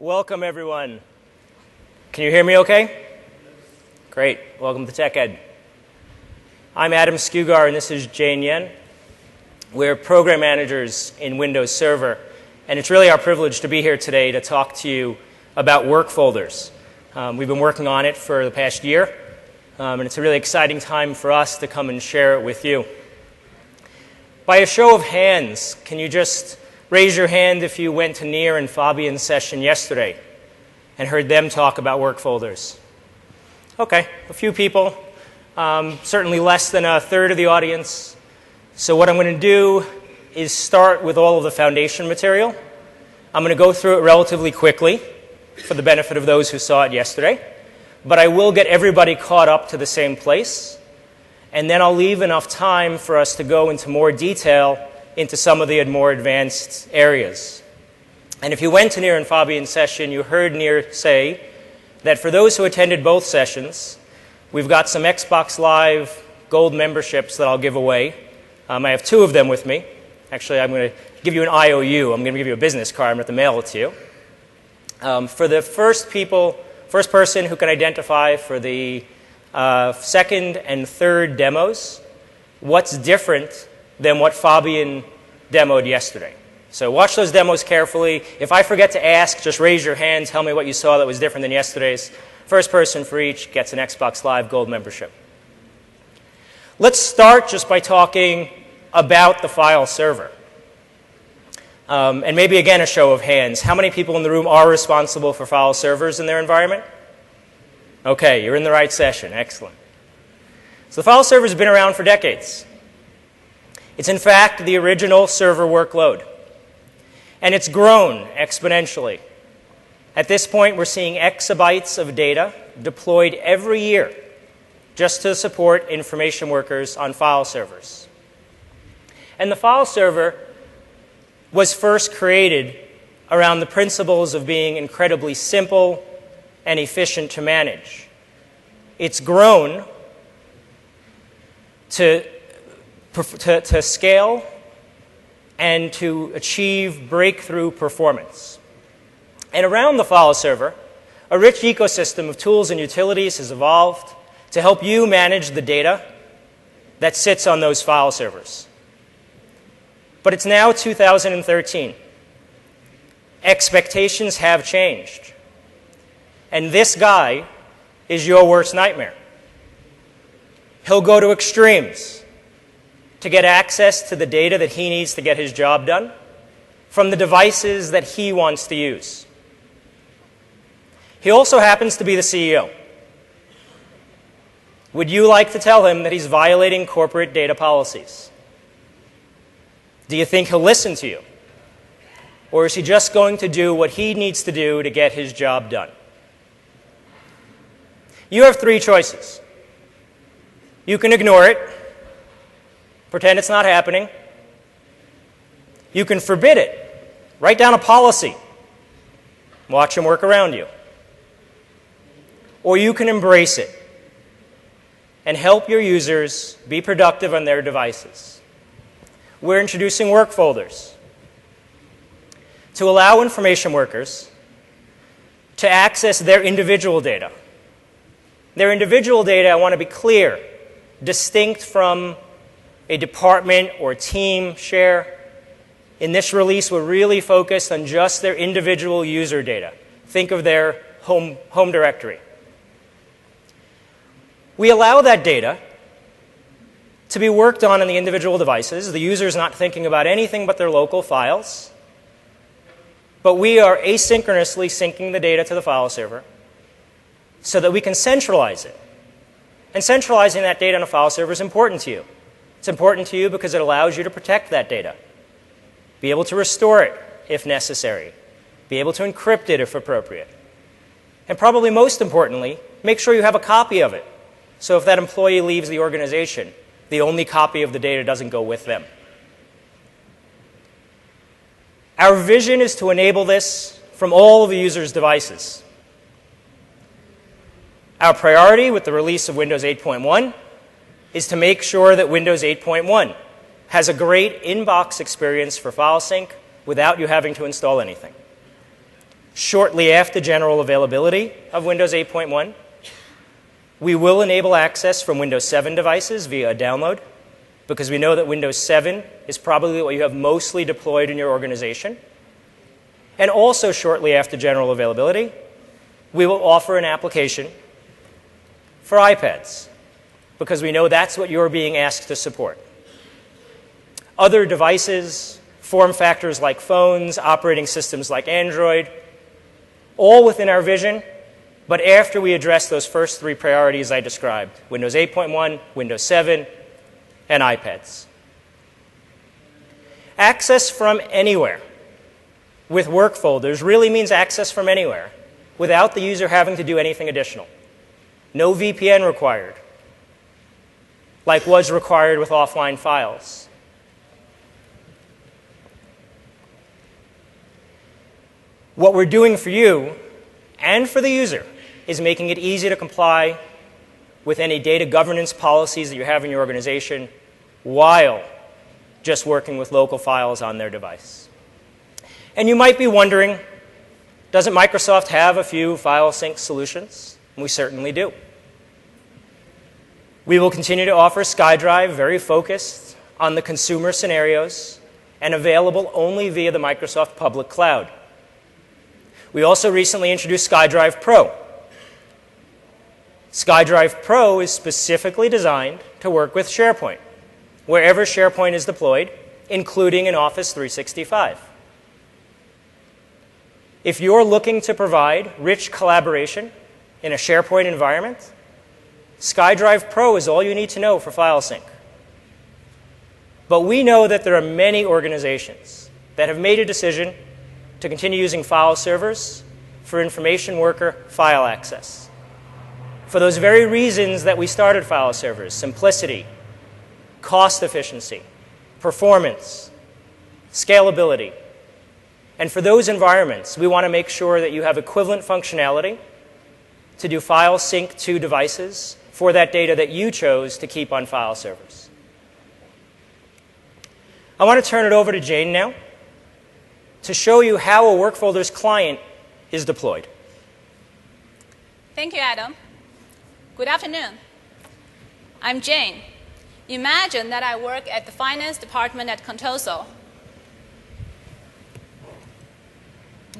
Welcome, everyone. Can you hear me okay? Great. Welcome to TechEd. I'm Adam Skugar, and this is Jane Yen. We're program managers in Windows Server, and it's really our privilege to be here today to talk to you about work folders. We've been working on it for the past year, and it's a really exciting time for us to come and share it with you. By a show of hands, can you just raise your hand if you went to Nir and Fabian's session yesterday and heard them talk about work folders? Okay, a few people, certainly less than a third of the audience. So what I'm going to do is start with all of the foundation material. I'm going to go through it relatively quickly for the benefit of those who saw it yesterday, but I will get everybody caught up to the same place, and then I'll leave enough time for us to go into more detail into some of the more advanced areas. And if you went to Nir and Fabian's session, you heard Nir say that for those who attended both sessions, we've got some Xbox Live Gold memberships that I'll give away. I have two of them with me. Actually, I'm going to give you an IOU. I'm going to give you a business card. I'm going to mail it to you. For the first person who can identify for the second and third demos, what's different than what Fabian demoed yesterday. So watch those demos carefully. If I forget to ask, just raise your hand, tell me what you saw that was different than yesterday's. First person for each gets an Xbox Live Gold membership. Let's start just by talking about the file server. And maybe again a show of hands. How many people in the room are responsible for file servers in their environment? Okay, you're in the right session. Excellent. So the file server has been around for decades. It's in fact the original server workload. And it's grown exponentially. At this point, we're seeing exabytes of data deployed every year just to support information workers on file servers. And the file server was first created around the principles of being incredibly simple and efficient to manage. It's grown to scale and to achieve breakthrough performance. And around the file server, a rich ecosystem of tools and utilities has evolved to help you manage the data that sits on those file servers. But it's now 2013. Expectations have changed. And this guy is your worst nightmare. He'll go to extremes to get access to the data that he needs to get his job done from the devices that he wants to use. He also happens to be the CEO. Would you like to tell him that he's violating corporate data policies? Do you think he'll listen to you? Or is he just going to do what he needs to do to get his job done? You have three choices. You can ignore it, pretend it's not happening. You can forbid it. Write down a policy. Watch him work around you. Or you can embrace it and help your users be productive on their devices. We're introducing work folders to allow information workers to access their individual data. Their individual data, I want to be clear, distinct from a department or team share. In this release, we're really focused on just their individual user data. Think of their home directory. We allow that data to be worked on the individual devices. The user's not thinking about anything but their local files. But we are asynchronously syncing the data to the file server so that we can centralize it. And centralizing that data on a file server is important to you. It's important to you because it allows you to protect that data, be able to restore it if necessary, be able to encrypt it if appropriate. And probably most importantly, make sure you have a copy of it. So if that employee leaves the organization, the only copy of the data doesn't go with them. Our vision is to enable this from all of the user's devices. Our priority with the release of Windows 8.1 is to make sure that Windows 8.1 has a great inbox experience for file sync without you having to install anything. Shortly after general availability of Windows 8.1, we will enable access from Windows 7 devices via a download, because we know that Windows 7 is probably what you have mostly deployed in your organization. And also shortly after general availability, we will offer an application for iPads, because we know that's what you're being asked to support. Other devices, form factors like phones, operating systems like Android, all within our vision, but after we address those first three priorities I described: Windows 8.1, Windows 7, and iPads. Access from anywhere with work folders really means access from anywhere without the user having to do anything additional. No VPN required, like was required with offline files. What we're doing for you and for the user is making it easy to comply with any data governance policies that you have in your organization while just working with local files on their device. And you might be wondering, doesn't Microsoft have a few file sync solutions? We certainly do. We will continue to offer SkyDrive, very focused on the consumer scenarios and available only via the Microsoft public cloud. We also recently introduced SkyDrive Pro. SkyDrive Pro is specifically designed to work with SharePoint, wherever SharePoint is deployed, including in Office 365. If you're looking to provide rich collaboration in a SharePoint environment, SkyDrive Pro is all you need to know for file sync. But we know that there are many organizations that have made a decision to continue using file servers for information worker file access. For those very reasons that we started file servers: simplicity, cost efficiency, performance, scalability. And for those environments, we want to make sure that you have equivalent functionality to do file sync to devices for that data that you chose to keep on file servers. I want to turn it over to Jane now to show you how a work folders client is deployed. Thank you, Adam. Good afternoon. I'm Jane. Imagine that I work at the finance department at Contoso.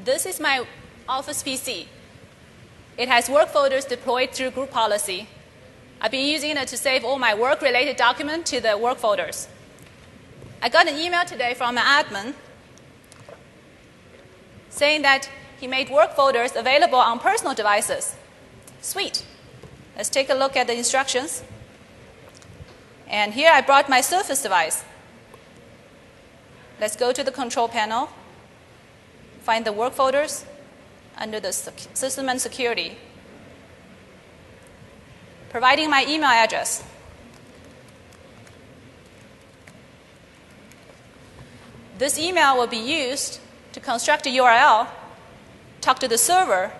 This is my Office PC. It has work folders deployed through group policy. I've been using it to save all my work-related documents to the work folders. I got an email today from an admin saying that he made work folders available on personal devices. Sweet. Let's take a look at the instructions. And here I brought my Surface device. Let's go to the control panel, find the work folders under the System and Security. Providing my email address. This email will be used to construct a URL, talk to the server,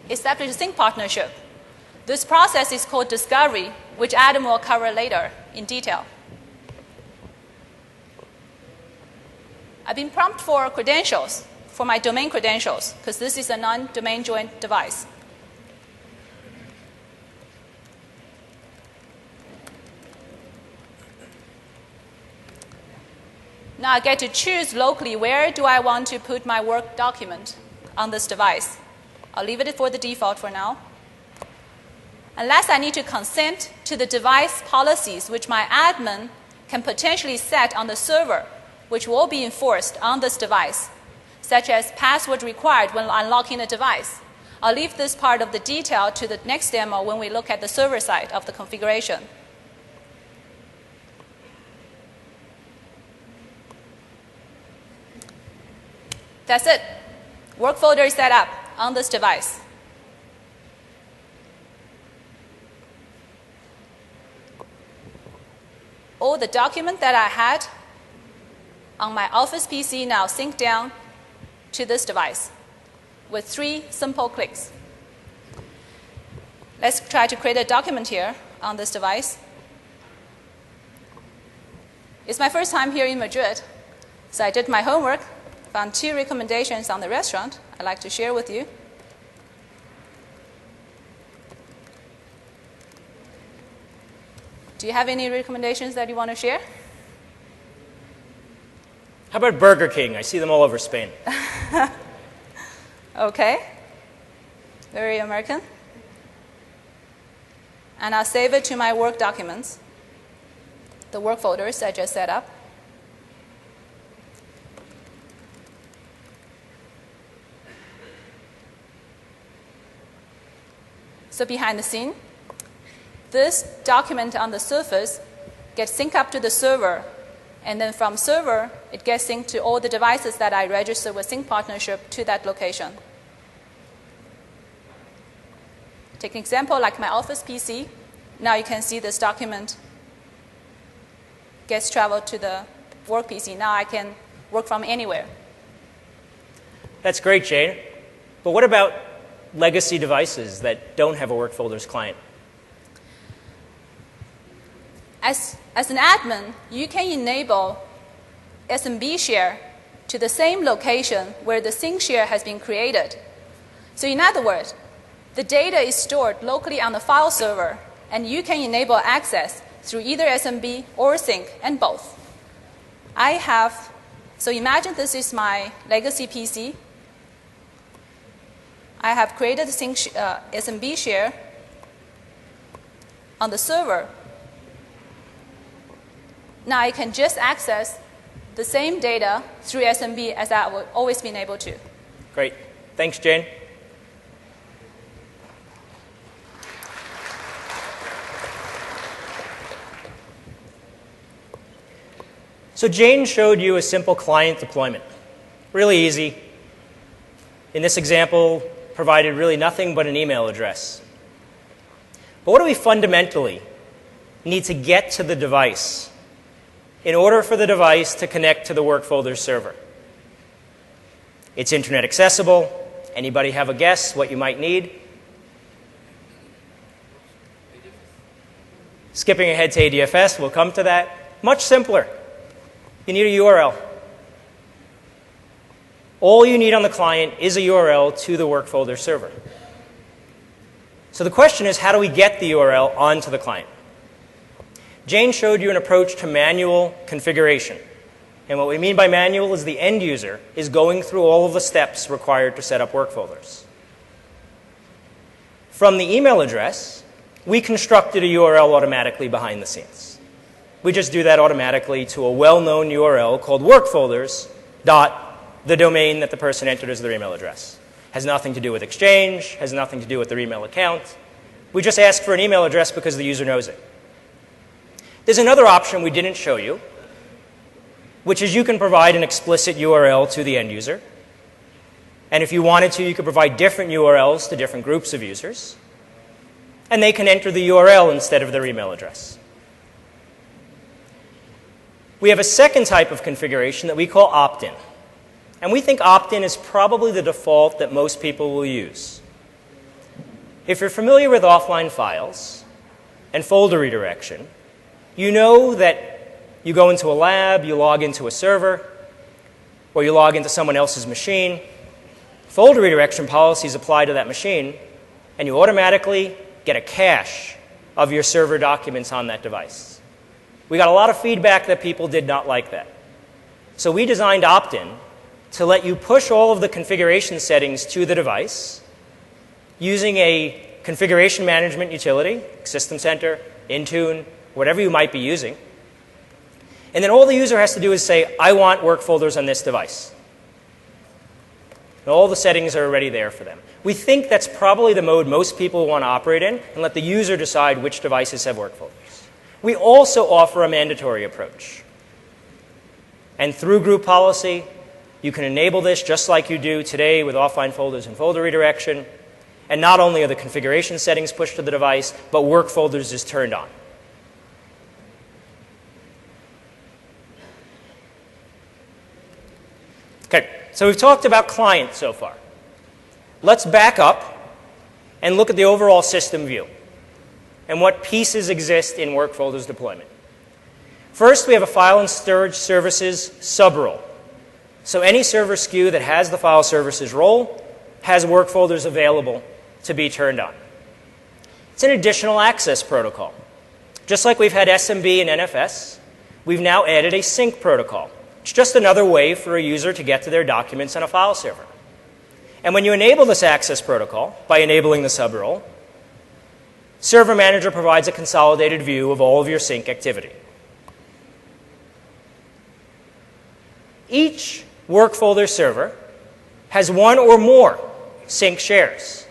establish a sync partnership. This process is called discovery, which Adam will cover later in detail. I've been prompted for credentials, for my domain credentials, because this is a non-domain joined device. Now I get to choose locally where do I want to put my work document on this device. I'll leave it for the default for now. Unless I need to consent to the device policies which my admin can potentially set on the server, which will be enforced on this device, such as password required when unlocking the device. I'll leave this part of the detail to the next demo when we look at the server side of the configuration. That's it. Work folder is set up on this device. All the document that I had on my Office PC now sync down to this device with 3 simple clicks. Let's try to create a document here on this device. It's my first time here in Madrid, so I did my homework. found 2 recommendations on the restaurant I'd like to share with you. Do you have any recommendations that you want to share? How about Burger King? I see them all over Spain. Okay. Very American. And I'll save it to my work documents, the work folders I just set up. So behind the scene, this document on the surface gets synced up to the server, and then from server, it gets synced to all the devices that I registered with Sync Partnership to that location. Take an example like my office PC. Now you can see this document gets traveled to the work PC. Now I can work from anywhere. That's great, Jane. But what about legacy devices that don't have a work folders client? As an admin, you can enable SMB share to the same location where the sync share has been created. So in other words, the data is stored locally on the file server, and you can enable access through either SMB or sync, and both. So imagine this is my legacy PC. I have created a sync SMB share on the server. Now I can just access the same data through SMB as I've always been able to. Great. Thanks, Jane. So Jane showed you a simple client deployment. Really easy. In this example, provided really nothing but an email address. But what do we fundamentally need to get to the device in order for the device to connect to the work folder server? It's internet accessible. Anybody have a guess what you might need? Skipping ahead to ADFS, we'll come to that. Much simpler. You need a URL. All you need on the client is a URL to the work folder server. So the question is, how do we get the URL onto the client? Jane showed you an approach to manual configuration. And what we mean by manual is the end user is going through all of the steps required to set up work folders. From the email address, we constructed a URL automatically behind the scenes. We just do that automatically to a well-known URL called workfolders dot the domain that the person entered as their email address. Has nothing to do with Exchange, has nothing to do with their email account. We just ask for an email address because the user knows it. There's another option we didn't show you, which is you can provide an explicit URL to the end user. And if you wanted to, you could provide different URLs to different groups of users. And they can enter the URL instead of their email address. We have a second type of configuration that we call opt-in. And we think opt-in is probably the default that most people will use. If you're familiar with offline files and folder redirection, you know that you go into a lab, you log into a server, or you log into someone else's machine. Folder redirection policies apply to that machine, and you automatically get a cache of your server documents on that device. We got a lot of feedback that people did not like that. So we designed opt-in to let you push all of the configuration settings to the device using a configuration management utility, System Center, Intune, whatever you might be using. And then all the user has to do is say, I want work folders on this device. And all the settings are already there for them. We think that's probably the mode most people want to operate in, and let the user decide which devices have work folders. We also offer a mandatory approach. And through group policy, you can enable this just like you do today with offline folders and folder redirection. And not only are the configuration settings pushed to the device, but work folders is turned on. Okay, so we've talked about client so far. Let's back up and look at the overall system view and what pieces exist in work folders deployment. First, we have a file and storage services subrole. So any server SKU that has the file services role has work folders available to be turned on. It's an additional access protocol. Just like we've had SMB and NFS, we've now added a sync protocol. It's just another way for a user to get to their documents on a file server. And when you enable this access protocol by enabling the subrole, Server Manager provides a consolidated view of all of your sync activity. Each work folder server has one or more sync shares.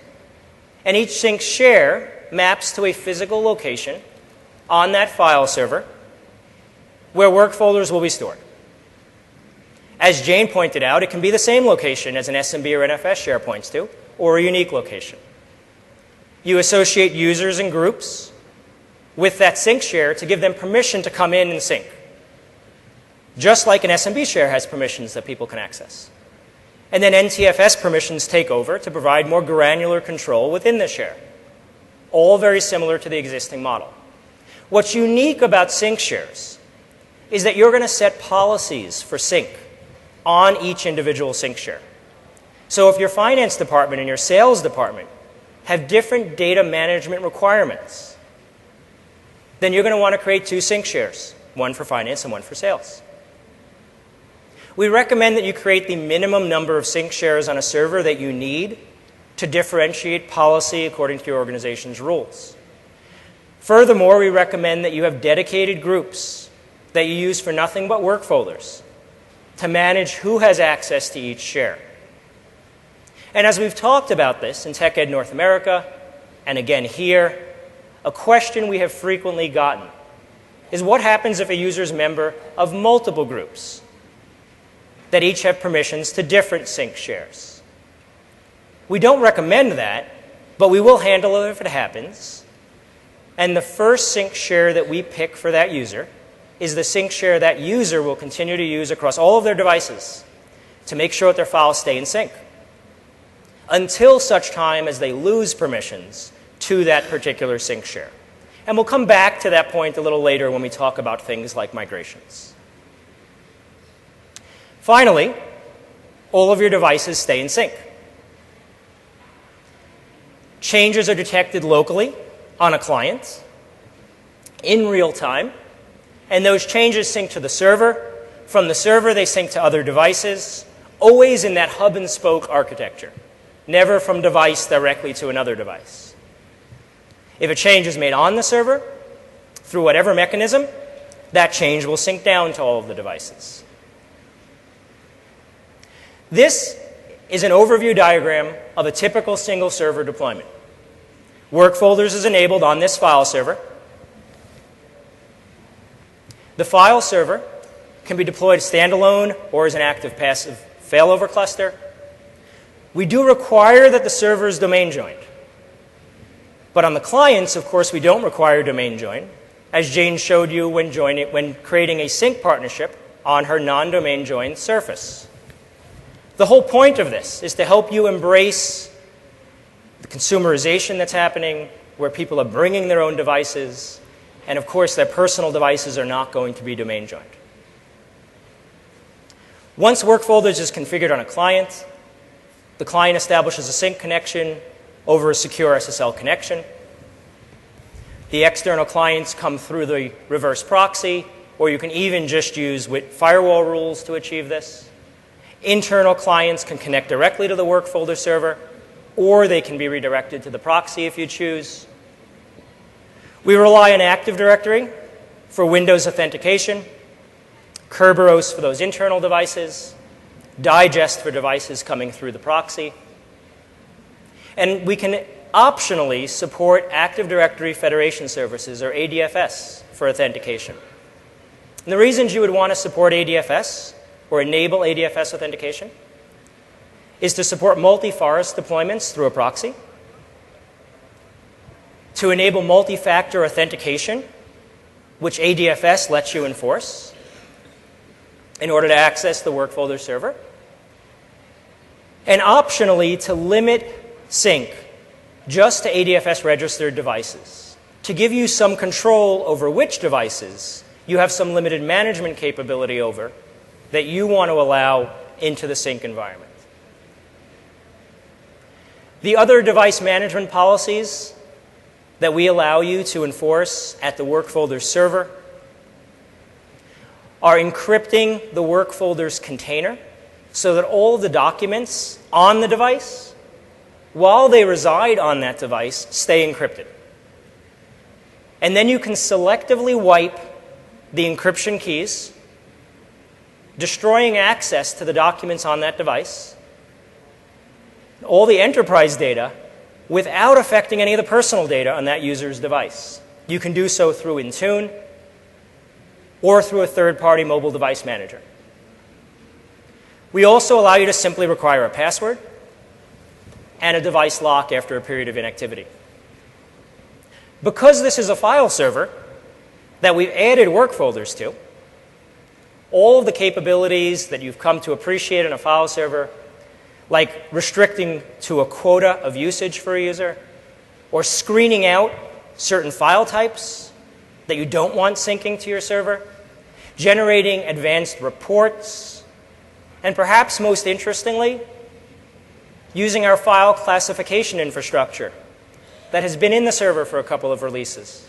And each sync share maps to a physical location on that file server where work folders will be stored. As Jane pointed out, it can be the same location as an SMB or NFS share points to, or a unique location. You associate users and groups with that sync share to give them permission to come in and sync, just like an SMB share has permissions that people can access. And then NTFS permissions take over to provide more granular control within the share, all very similar to the existing model. What's unique about sync shares is that you're going to set policies for sync on each individual sync share. So if your finance department and your sales department have different data management requirements, then you're going to want to create two sync shares, one for finance and one for sales. We recommend that you create the minimum number of sync shares on a server that you need to differentiate policy according to your organization's rules. Furthermore, we recommend that you have dedicated groups that you use for nothing but work folders to manage who has access to each share. And as we've talked about this in TechEd North America, and again here, a question we have frequently gotten is what happens if a user is a member of multiple groups that each have permissions to different sync shares? We don't recommend that, but we will handle it if it happens. And the first sync share that we pick for that user is the sync share that user will continue to use across all of their devices to make sure that their files stay in sync until such time as they lose permissions to that particular sync share. And we'll come back to that point a little later when we talk about things like migrations. Finally, all of your devices stay in sync. Changes are detected locally on a client in real time, and those changes sync to the server. From the server, they sync to other devices, always in that hub and spoke architecture, never from device directly to another device. If a change is made on the server, through whatever mechanism, that change will sync down to all of the devices. This is an overview diagram of a typical single server deployment. Work folders is enabled on this file server. The file server can be deployed standalone or as an active passive failover cluster. We do require that the server is domain joined. But on the clients, of course, we don't require domain join, as Jane showed you when creating a sync partnership on her non-domain joined surface. The whole point of this is to help you embrace the consumerization that's happening, where people are bringing their own devices, and of course their personal devices are not going to be domain joined. Once work folders is configured on a client, the client establishes a sync connection over a secure SSL connection. The external clients come through the reverse proxy, or you can even just use firewall rules to achieve this. Internal clients can connect directly to the work folder server, or they can be redirected to the proxy if you choose. We rely on Active Directory for Windows authentication, Kerberos for those internal devices, Digest for devices coming through the proxy. And we can optionally support Active Directory Federation Services, or ADFS, for authentication. And the reasons you would want to support ADFS or enable ADFS authentication is to support multi-forest deployments through a proxy, to enable multi-factor authentication, which ADFS lets you enforce in order to access the work folder server, and optionally to limit sync just to ADFS registered devices, to give you some control over which devices you have some limited management capability over that you want to allow into the sync environment. The other device management policies that we allow you to enforce at the work folder's server are encrypting the work folder's container so that all the documents on the device, while they reside on that device, stay encrypted. And then you can selectively wipe the encryption keys, destroying access to the documents on that device, all the enterprise data, without affecting any of the personal data on that user's device. You can do so through Intune or through a third-party mobile device manager. We also allow you to simply require a password and a device lock after a period of inactivity. Because this is a file server that we've added work folders to, all of the capabilities that you've come to appreciate in a file server, like restricting to a quota of usage for a user, or screening out certain file types that you don't want syncing to your server, generating advanced reports, and perhaps most interestingly, using our file classification infrastructure that has been in the server for a couple of releases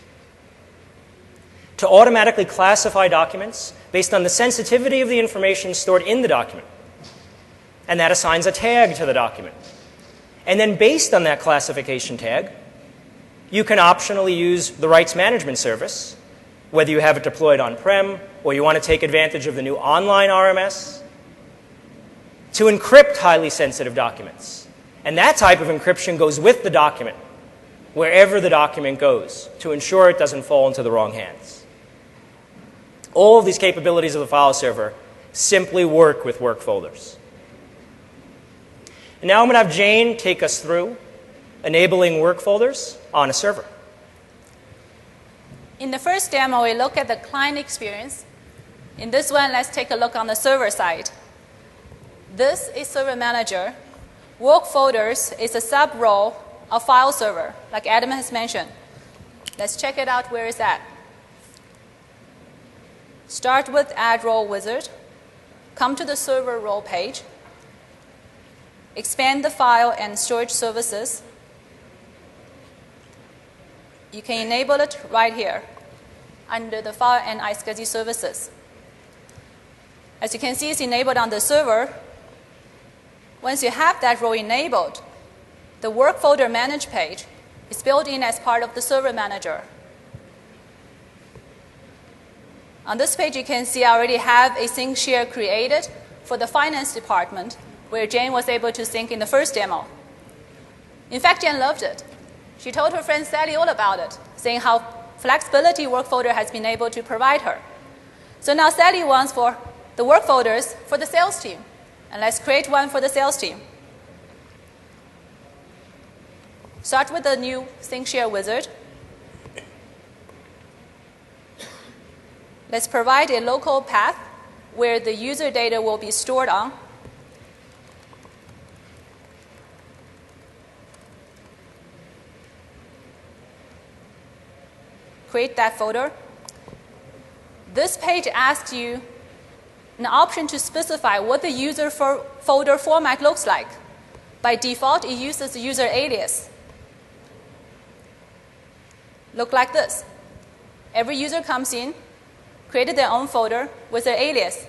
to automatically classify documents based on the sensitivity of the information stored in the document. And that assigns a tag to the document. And then based on that classification tag, you can optionally use the rights management service, whether you have it deployed on-prem or you want to take advantage of the new online RMS, to encrypt highly sensitive documents. And that type of encryption goes with the document, wherever the document goes, to ensure it doesn't fall into the wrong hands. All of these capabilities of the file server simply work with work folders. And now I'm going to have Jane take us through enabling work folders on a server. In the first demo, we look at the client experience. In this one, let's take a look on the server side. This is Server Manager. Work folders is a sub-role of file server, like Adam has mentioned. Let's check it out. Where is that? Start with Add Role Wizard. Come to the server role page. Expand the file and storage services. You can enable it right here under the file and iSCSI services. As you can see, it's enabled on the server. Once you have that role enabled, the work folder manage page is built in as part of the server manager. On this page, you can see I already have a sync share created for the finance department, where Jane was able to sync in the first demo. In fact, Jane loved it. She told her friend Sally all about it, saying how flexibility work folder has been able to provide her. So now Sally wants for the work folders for the sales team. And let's create one for the sales team. Start with the new Sync Share Wizard. Let's provide a local path where the user data will be stored on. Create that folder. This page asks you an option to specify what the user folder format looks like. By default, it uses the user alias. Look like this. Every user comes in, created their own folder with their alias.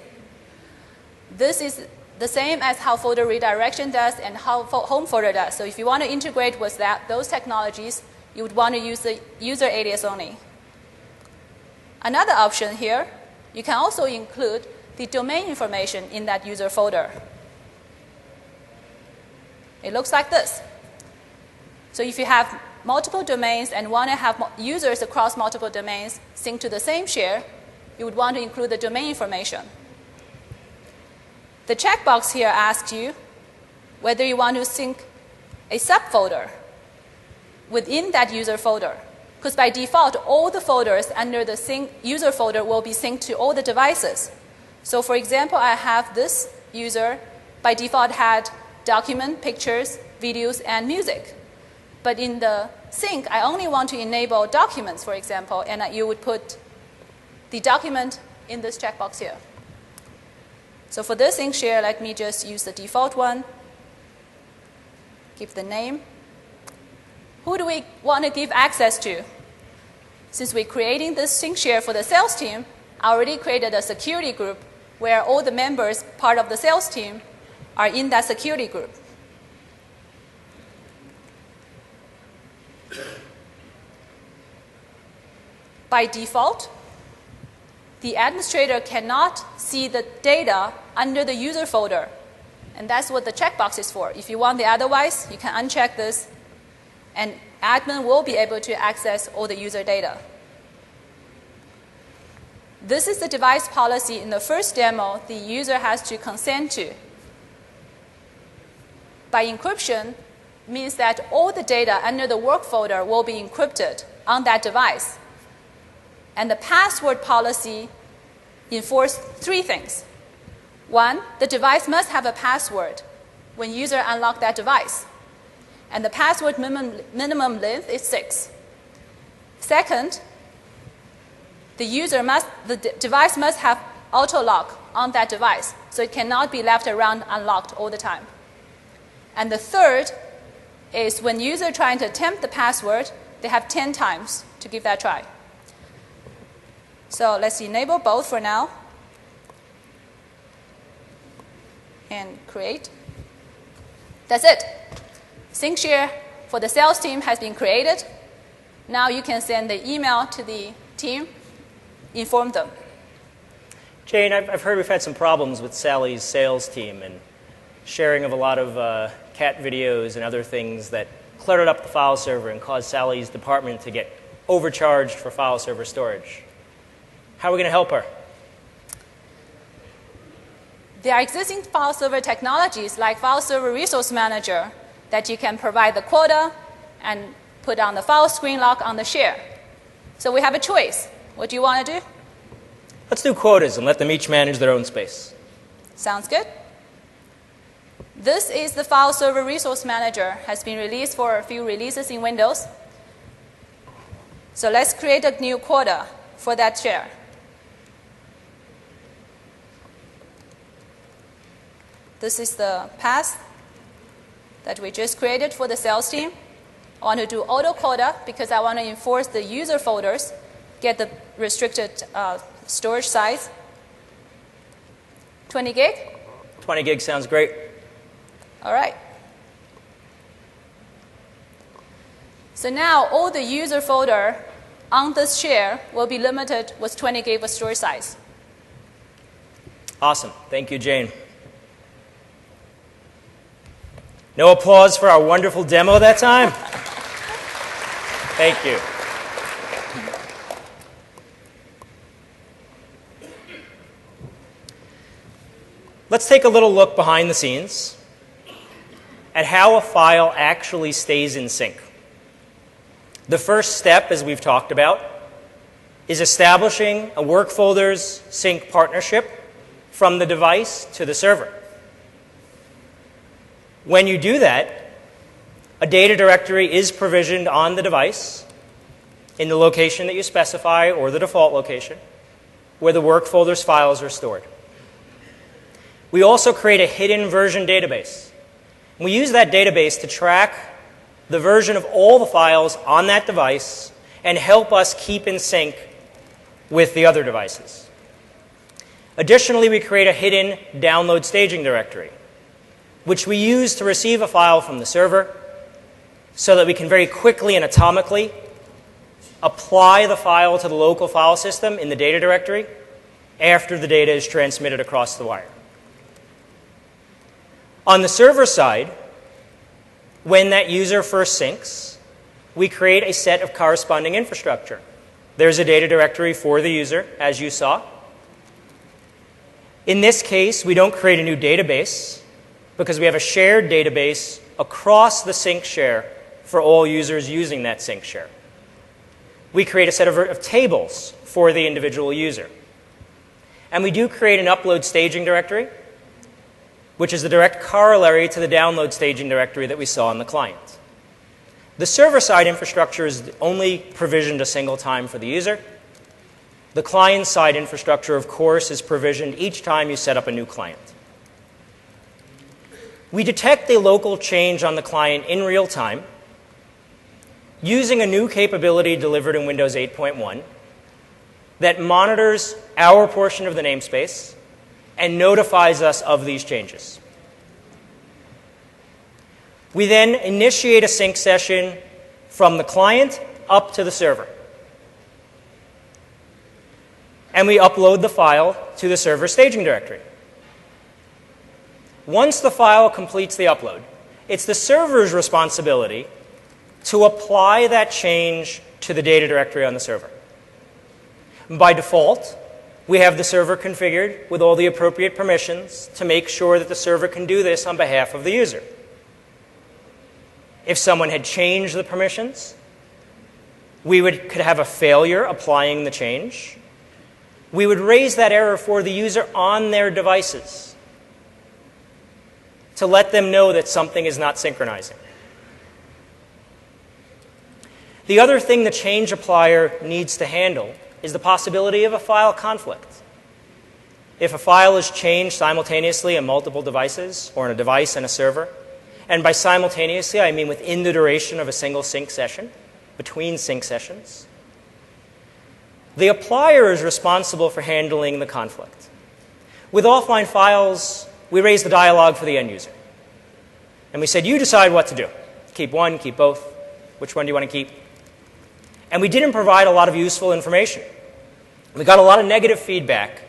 This is the same as how folder redirection does and how home folder does. So if you want to integrate with those technologies, you would want to use the user alias only. Another option here, you can also include the domain information in that user folder. It looks like this. So if you have multiple domains and want to have users across multiple domains sync to the same share, you would want to include the domain information. The checkbox here asks you whether you want to sync a subfolder within that user folder. Because by default, all the folders under the sync user folder will be synced to all the devices. So for example, I have this user by default had document, pictures, videos, and music. But in the sync, I only want to enable documents, for example, and you would put the document in this checkbox here. So for this sync share, let me just use the default one. Give the name. Who do we want to give access to? Since we're creating this sync share for the sales team, I already created a security group where all the members, part of the sales team, are in that security group. By default, the administrator cannot see the data under the user folder. And that's what the checkbox is for. If you want the otherwise, you can uncheck this, and admin will be able to access all the user data. This is the device policy in the first demo the user has to consent to. By encryption means that all the data under the work folder will be encrypted on that device. And the password policy enforces three things. One, the device must have a password when user unlock that device. And the password minimum length is 6. Second, the device must have auto lock on that device, so it cannot be left around unlocked all the time. And the third is when user trying to attempt the password, they have 10 times to give that a try. So let's enable both for now. And create. That's it. Sync share for the sales team has been created. Now you can send the email to the team, inform them. Jane, I've heard we've had some problems with Sally's sales team and sharing of a lot of cat videos and other things that cluttered up the file server and caused Sally's department to get overcharged for file server storage. How are we going to help her? There are existing file server technologies like File Server Resource Manager that you can provide the quota and put on the file screen lock on the share. So we have a choice. What do you want to do? Let's do quotas and let them each manage their own space. Sounds good. This is the File Server Resource Manager. Has been released for a few releases in Windows. So let's create a new quota for that share. This is the path that we just created for the sales team. I want to do auto quota because I want to enforce the user folders, get the restricted storage size. 20 gig? 20 gig sounds great. All right. So now all the user folder on this share will be limited with 20 gig of storage size. Awesome. Thank you, Jane. No applause for our wonderful demo that time? Thank you. Let's take a little look behind the scenes at how a file actually stays in sync. The first step, as we've talked about, is establishing a work folder's sync partnership from the device to the server. When you do that, a data directory is provisioned on the device in the location that you specify or the default location where the work folder's files are stored. We also create a hidden version database. We use that database to track the version of all the files on that device and help us keep in sync with the other devices. Additionally, we create a hidden download staging directory, which we use to receive a file from the server so that we can very quickly and atomically apply the file to the local file system in the data directory after the data is transmitted across the wire. On the server side, when that user first syncs, we create a set of corresponding infrastructure. There's a data directory for the user, as you saw. In this case, we don't create a new database because we have a shared database across the sync share for all users using that sync share. We create a set of tables for the individual user. And we do create an upload staging directory, which is the direct corollary to the download staging directory that we saw in the client. The server-side infrastructure is only provisioned a single time for the user. The client-side infrastructure, of course, is provisioned each time you set up a new client. We detect a local change on the client in real time using a new capability delivered in Windows 8.1 that monitors our portion of the namespace and notifies us of these changes. We then initiate a sync session from the client up to the server. And we upload the file to the server staging directory. Once the file completes the upload, it's the server's responsibility to apply that change to the data directory on the server. By default, we have the server configured with all the appropriate permissions to make sure that the server can do this on behalf of the user. If someone had changed the permissions, we could have a failure applying the change. We would raise that error for the user on their devices to let them know that something is not synchronizing. The other thing the change applier needs to handle is the possibility of a file conflict. If a file is changed simultaneously on multiple devices, or on a device and a server, and by simultaneously I mean within the duration of a single sync session, between sync sessions, the applier is responsible for handling the conflict. With offline files, we raised the dialog for the end user. And we said, you decide what to do. Keep one, keep both. Which one do you want to keep? And we didn't provide a lot of useful information. We got a lot of negative feedback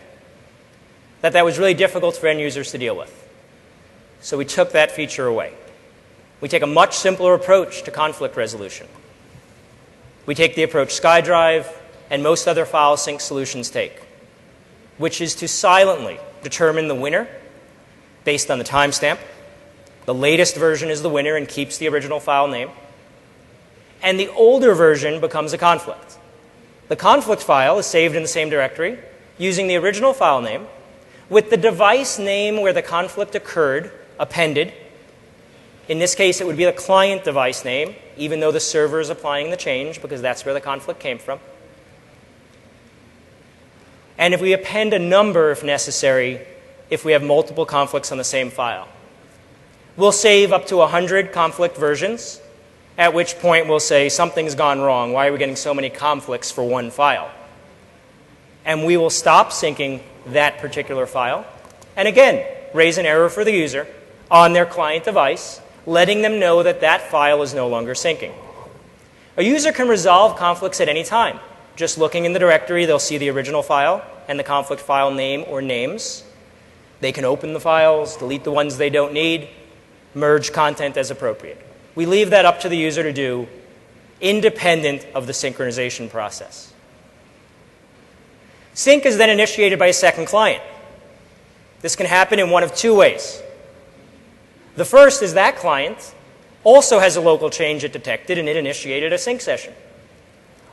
that was really difficult for end users to deal with. So we took that feature away. We take a much simpler approach to conflict resolution. We take the approach SkyDrive and most other file sync solutions take, which is to silently determine the winner based on the timestamp. The latest version is the winner and keeps the original file name. And the older version becomes a conflict. The conflict file is saved in the same directory using the original file name with the device name where the conflict occurred appended. In this case, it would be the client device name, even though the server is applying the change because that's where the conflict came from. And if we append a number, if necessary, if we have multiple conflicts on the same file. We'll save up to 100 conflict versions, at which point we'll say something's gone wrong. Why are we getting so many conflicts for one file? And we will stop syncing that particular file, and again, raise an error for the user on their client device, letting them know that that file is no longer syncing. A user can resolve conflicts at any time. Just looking in the directory, they'll see the original file and the conflict file name or names. They can open the files, delete the ones they don't need, merge content as appropriate. We leave that up to the user to do, independent of the synchronization process. Sync is then initiated by a second client. This can happen in one of two ways. The first is that client also has a local change it detected and it initiated a sync session.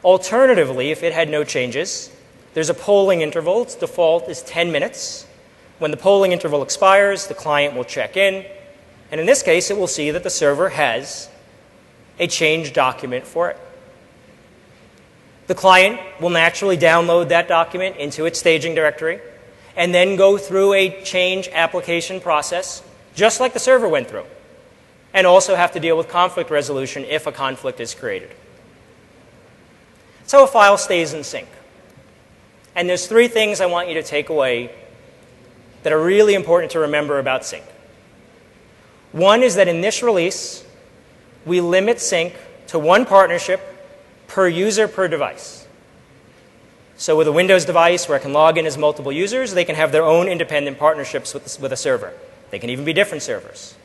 Alternatively, if it had no changes, there's a polling interval. Its default is 10 minutes. When the polling interval expires, the client will check in, and in this case, it will see that the server has a change document for it. The client will naturally download that document into its staging directory and then go through a change application process, just like the server went through, and also have to deal with conflict resolution if a conflict is created. So a file stays in sync. And there's three things I want you to take away that are really important to remember about sync. One is that in this release, we limit sync to one partnership per user per device. So with a Windows device where I can log in as multiple users, they can have their own independent partnerships with a server. They can even be different servers.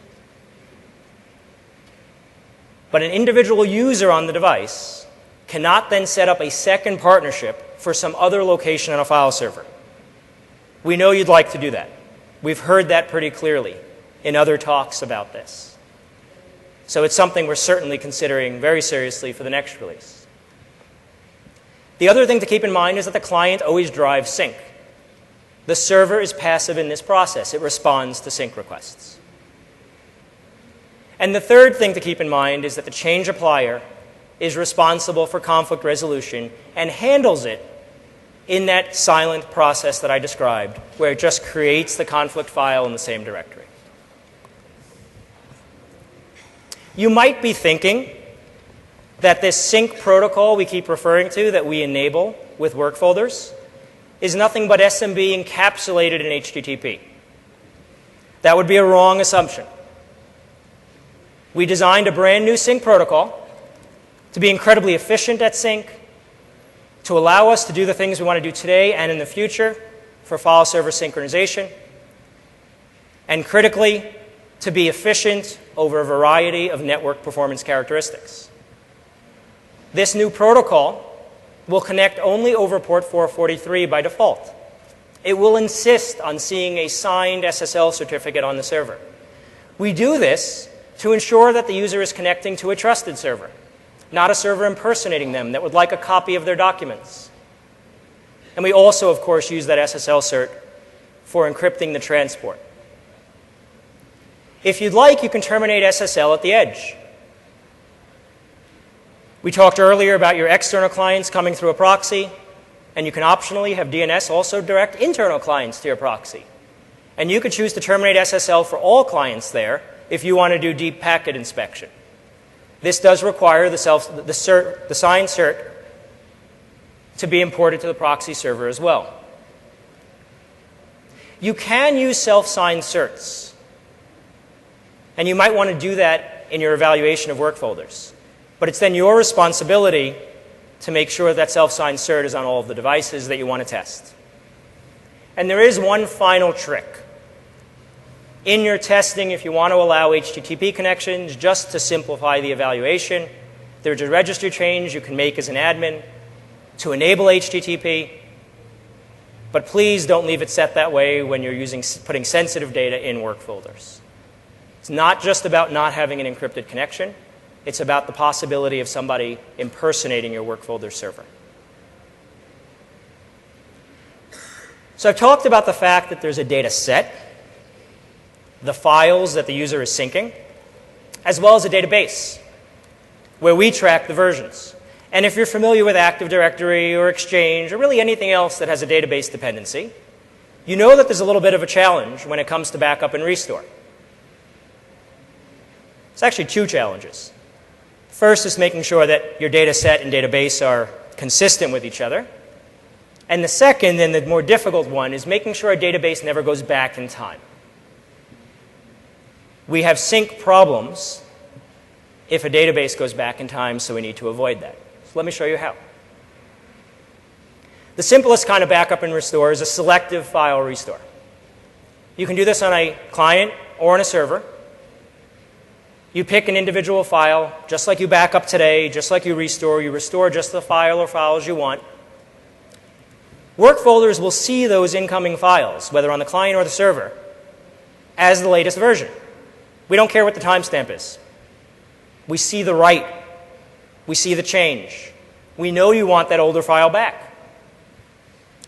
But an individual user on the device cannot then set up a second partnership for some other location on a file server. We know you'd like to do that. We've heard that pretty clearly in other talks about this. So it's something we're certainly considering very seriously for the next release. The other thing to keep in mind is that the client always drives sync. The server is passive in this process. It responds to sync requests. And the third thing to keep in mind is that the change applier is responsible for conflict resolution and handles it in that silent process that I described, where it just creates the conflict file in the same directory. You might be thinking that this sync protocol we keep referring to that we enable with work folders is nothing but SMB encapsulated in HTTP. That would be a wrong assumption. We designed a brand new sync protocol to be incredibly efficient at sync, to allow us to do the things we want to do today and in the future for file server synchronization, and critically, to be efficient over a variety of network performance characteristics. This new protocol will connect only over port 443 by default. It will insist on seeing a signed SSL certificate on the server. We do this to ensure that the user is connecting to a trusted server, not a server impersonating them that would like a copy of their documents. And we also, of course, use that SSL cert for encrypting the transport. If you'd like, you can terminate SSL at the edge. We talked earlier about your external clients coming through a proxy, and you can optionally have DNS also direct internal clients to your proxy. And you could choose to terminate SSL for all clients there if you want to do deep packet inspection. This does require the signed cert to be imported to the proxy server as well. You can use self-signed certs, and you might want to do that in your evaluation of work folders. But it's then your responsibility to make sure that self-signed cert is on all of the devices that you want to test. And there is one final trick. In your testing, if you want to allow HTTP connections, just to simplify the evaluation, there's a registry change you can make as an admin to enable HTTP. But please don't leave it set that way when you're putting sensitive data in work folders. It's not just about not having an encrypted connection. It's about the possibility of somebody impersonating your work folder server. So I've talked about the fact that there's a data set, the files that the user is syncing, as well as a database where we track the versions. And if you're familiar with Active Directory or Exchange or really anything else that has a database dependency, you know that there's a little bit of a challenge when it comes to backup and restore. It's actually two challenges. First is making sure that your data set and database are consistent with each other. And the second, and the more difficult one, is making sure a database never goes back in time. We have sync problems if a database goes back in time, so we need to avoid that. So let me show you how. The simplest kind of backup and restore is a selective file restore. You can do this on a client or on a server. You pick an individual file, just like you back up today, just like you restore just the file or files you want. Work folders will see those incoming files, whether on the client or the server, as the latest version. We don't care what the timestamp is. We see the write. We see the change. We know you want that older file back.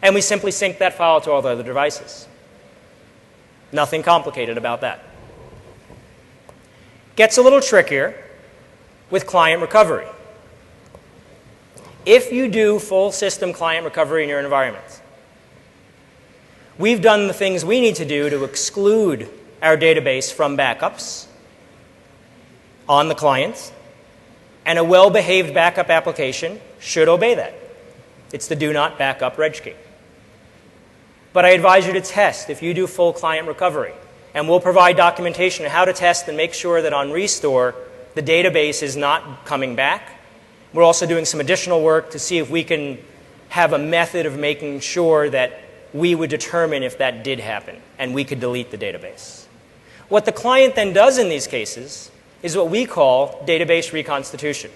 And we simply sync that file to all the other devices. Nothing complicated about that. Gets a little trickier with client recovery. If you do full system client recovery in your environment, we've done the things we need to do to exclude our database from backups on the client, and a well-behaved backup application should obey that. It's the do not backup reg key. But I advise you to test if you do full client recovery. And we'll provide documentation on how to test and make sure that on restore, the database is not coming back. We're also doing some additional work to see if we can have a method of making sure that we would determine if that did happen, and we could delete the database. What the client then does in these cases is what we call database reconstitution.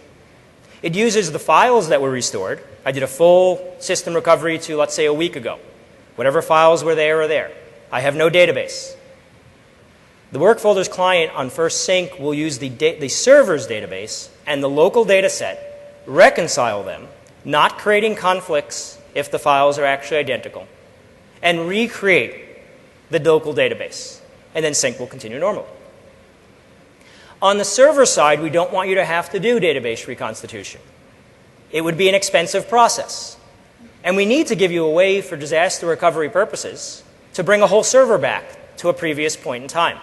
It uses the files that were restored. I did a full system recovery to, let's say, a week ago. Whatever files were there are there. I have no database. The work folders client on first sync will use the server's database and the local data set, reconcile them, not creating conflicts if the files are actually identical, and recreate the local database. And then sync will continue normally. On the server side, we don't want you to have to do database reconstitution. It would be an expensive process. And we need to give you a way for disaster recovery purposes to bring a whole server back to a previous point in time.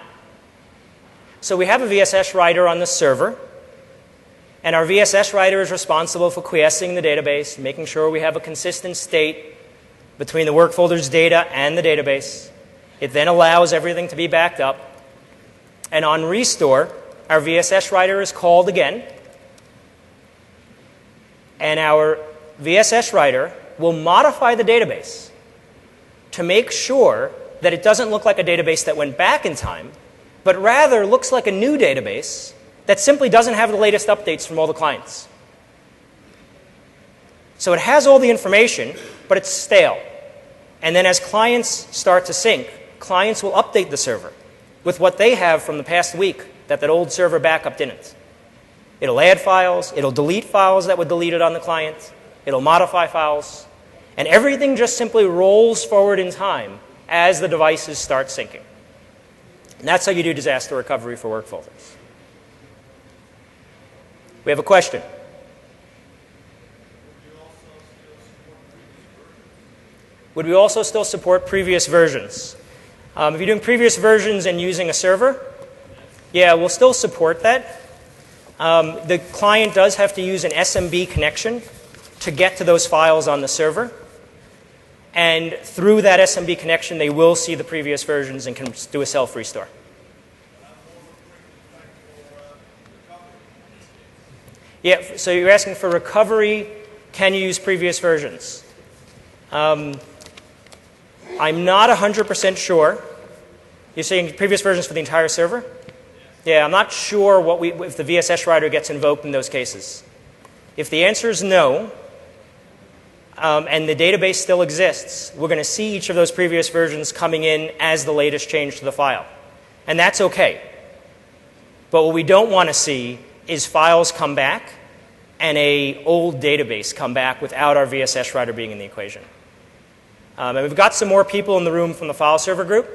So we have a VSS writer on the server, and our VSS writer is responsible for quiescing the database, making sure we have a consistent state between the work folder's data and the database. It then allows everything to be backed up. And on restore, our VSS writer is called again, and our VSS writer will modify the database to make sure that it doesn't look like a database that went back in time, but rather looks like a new database that simply doesn't have the latest updates from all the clients. So it has all the information, but it's stale. And then as clients start to sync, clients will update the server with what they have from the past week that old server backup didn't. It'll add files, it'll delete files that were deleted on the client, it'll modify files, and everything just simply rolls forward in time as the devices start syncing. And that's how you do disaster recovery for work folders. We have a question. Would we also still support previous versions? If you're doing previous versions and using a server, yeah, we'll still support that. The client does have to use an SMB connection to get to those files on the server. And through that SMB connection, they will see the previous versions and can do a self-restore. Yeah, so you're asking for recovery, can you use previous versions? I'm not 100% sure. You're saying previous versions for the entire server? Yeah, I'm not sure if the VSS writer gets invoked in those cases. If the answer is no, and the database still exists, we're going to see each of those previous versions coming in as the latest change to the file. And that's okay. But what we don't want to see is files come back and an old database come back without our VSS writer being in the equation. And we've got some more people in the room from the file server group.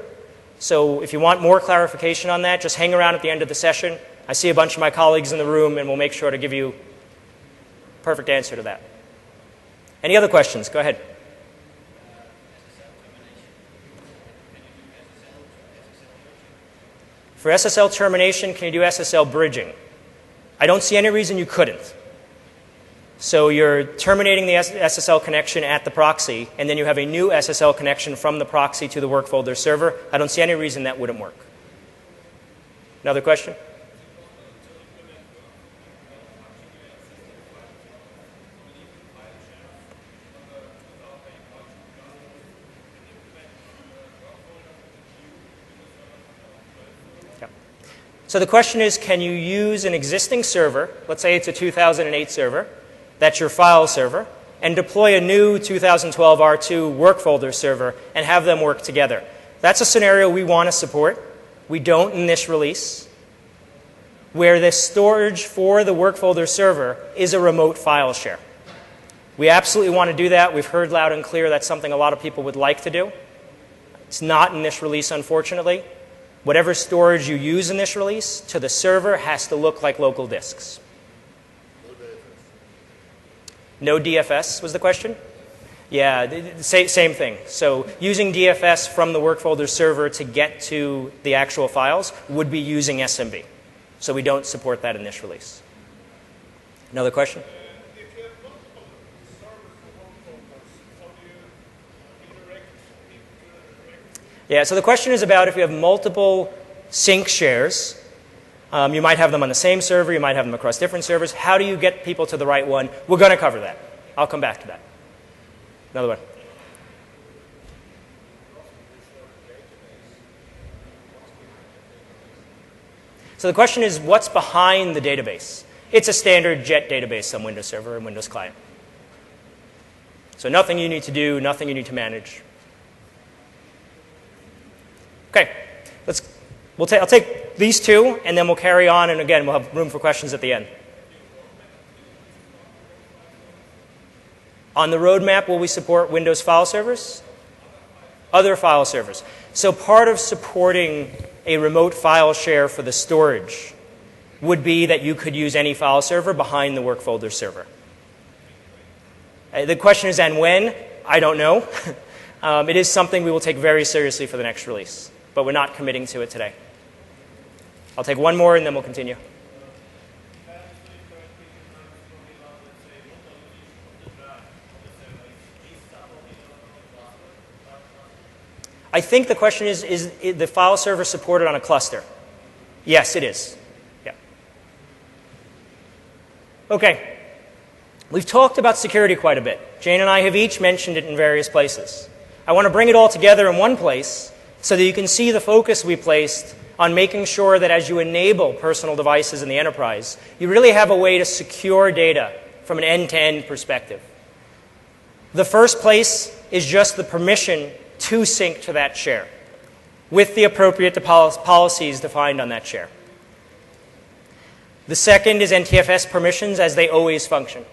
So if you want more clarification on that, just hang around at the end of the session. I see a bunch of my colleagues in the room, and we'll make sure to give you a perfect answer to that. Any other questions? Go ahead. For SSL termination, can you do SSL bridging? I don't see any reason you couldn't. So you're terminating the SSL connection at the proxy, and then you have a new SSL connection from the proxy to the work folder server. I don't see any reason that wouldn't work. Another question? Yeah. So the question is, can you use an existing server, let's say it's a 2008 server, that's your file server, and deploy a new 2012 R2 work folder server and have them work together? That's a scenario we want to support. We don't in this release, where the storage for the work folder server is a remote file share. We absolutely want to do that. We've heard loud and clear that's something a lot of people would like to do. It's not in this release, unfortunately. Whatever storage you use in this release to the server has to look like local disks. No DFS was the question? Yeah, same thing. So using DFS from the work folder server to get to the actual files would be using SMB. So we don't support that in this release. Another question? If you have multiple servers or workflows, how do you interact? Yeah, so the question is about if you have multiple sync shares. You might have them on the same server. You might have them across different servers. How do you get people to the right one? We're going to cover that. I'll come back to that. Another one. So the question is, what's behind the database? It's a standard JET database on Windows Server and Windows Client. So nothing you need to do, nothing you need to manage. Okay, I'll take these two, and then we'll carry on, and again, we'll have room for questions at the end. On the roadmap, will we support Windows file servers? Other file servers. So part of supporting a remote file share for the storage would be that you could use any file server behind the work folder server. The question is, and when? I don't know. It is something we will take very seriously for the next release, but we're not committing to it today. I'll take one more and then we'll continue. I think the question is the file server supported on a cluster? Yes, it is. Yeah. Okay. We've talked about security quite a bit. Jane and I have each mentioned it in various places. I want to bring it all together in one place so that you can see the focus we placed on making sure that as you enable personal devices in the enterprise, you really have a way to secure data from an end-to-end perspective. The first place is just the permission to sync to that share with the appropriate policies defined on that share. The second is NTFS permissions as they always function.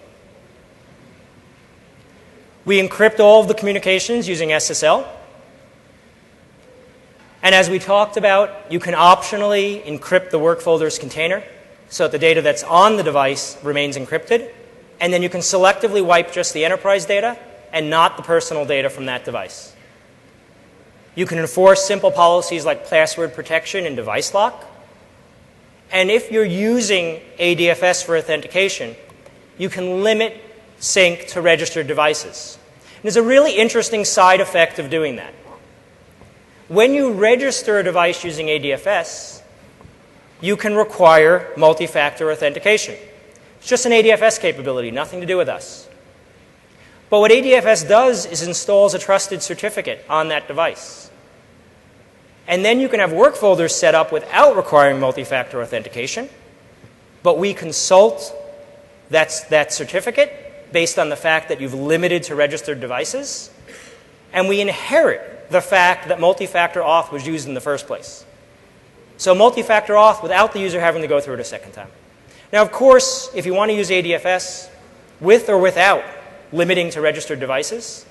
We encrypt all of the communications using SSL. And as we talked about, you can optionally encrypt the work folders container so that the data that's on the device remains encrypted. And then you can selectively wipe just the enterprise data and not the personal data from that device. You can enforce simple policies like password protection and device lock. And if you're using ADFS for authentication, you can limit sync to registered devices. And there's a really interesting side effect of doing that. When you register a device using ADFS, you can require multi-factor authentication. It's just an ADFS capability, nothing to do with us. But what ADFS does is installs a trusted certificate on that device. And then you can have work folders set up without requiring multi-factor authentication, but we consult that certificate based on the fact that you've limited to registered devices, and we inherit the fact that multi-factor auth was used in the first place. So multi-factor auth without the user having to go through it a second time. Now, of course, if you want to use ADFS with or without limiting to registered devices,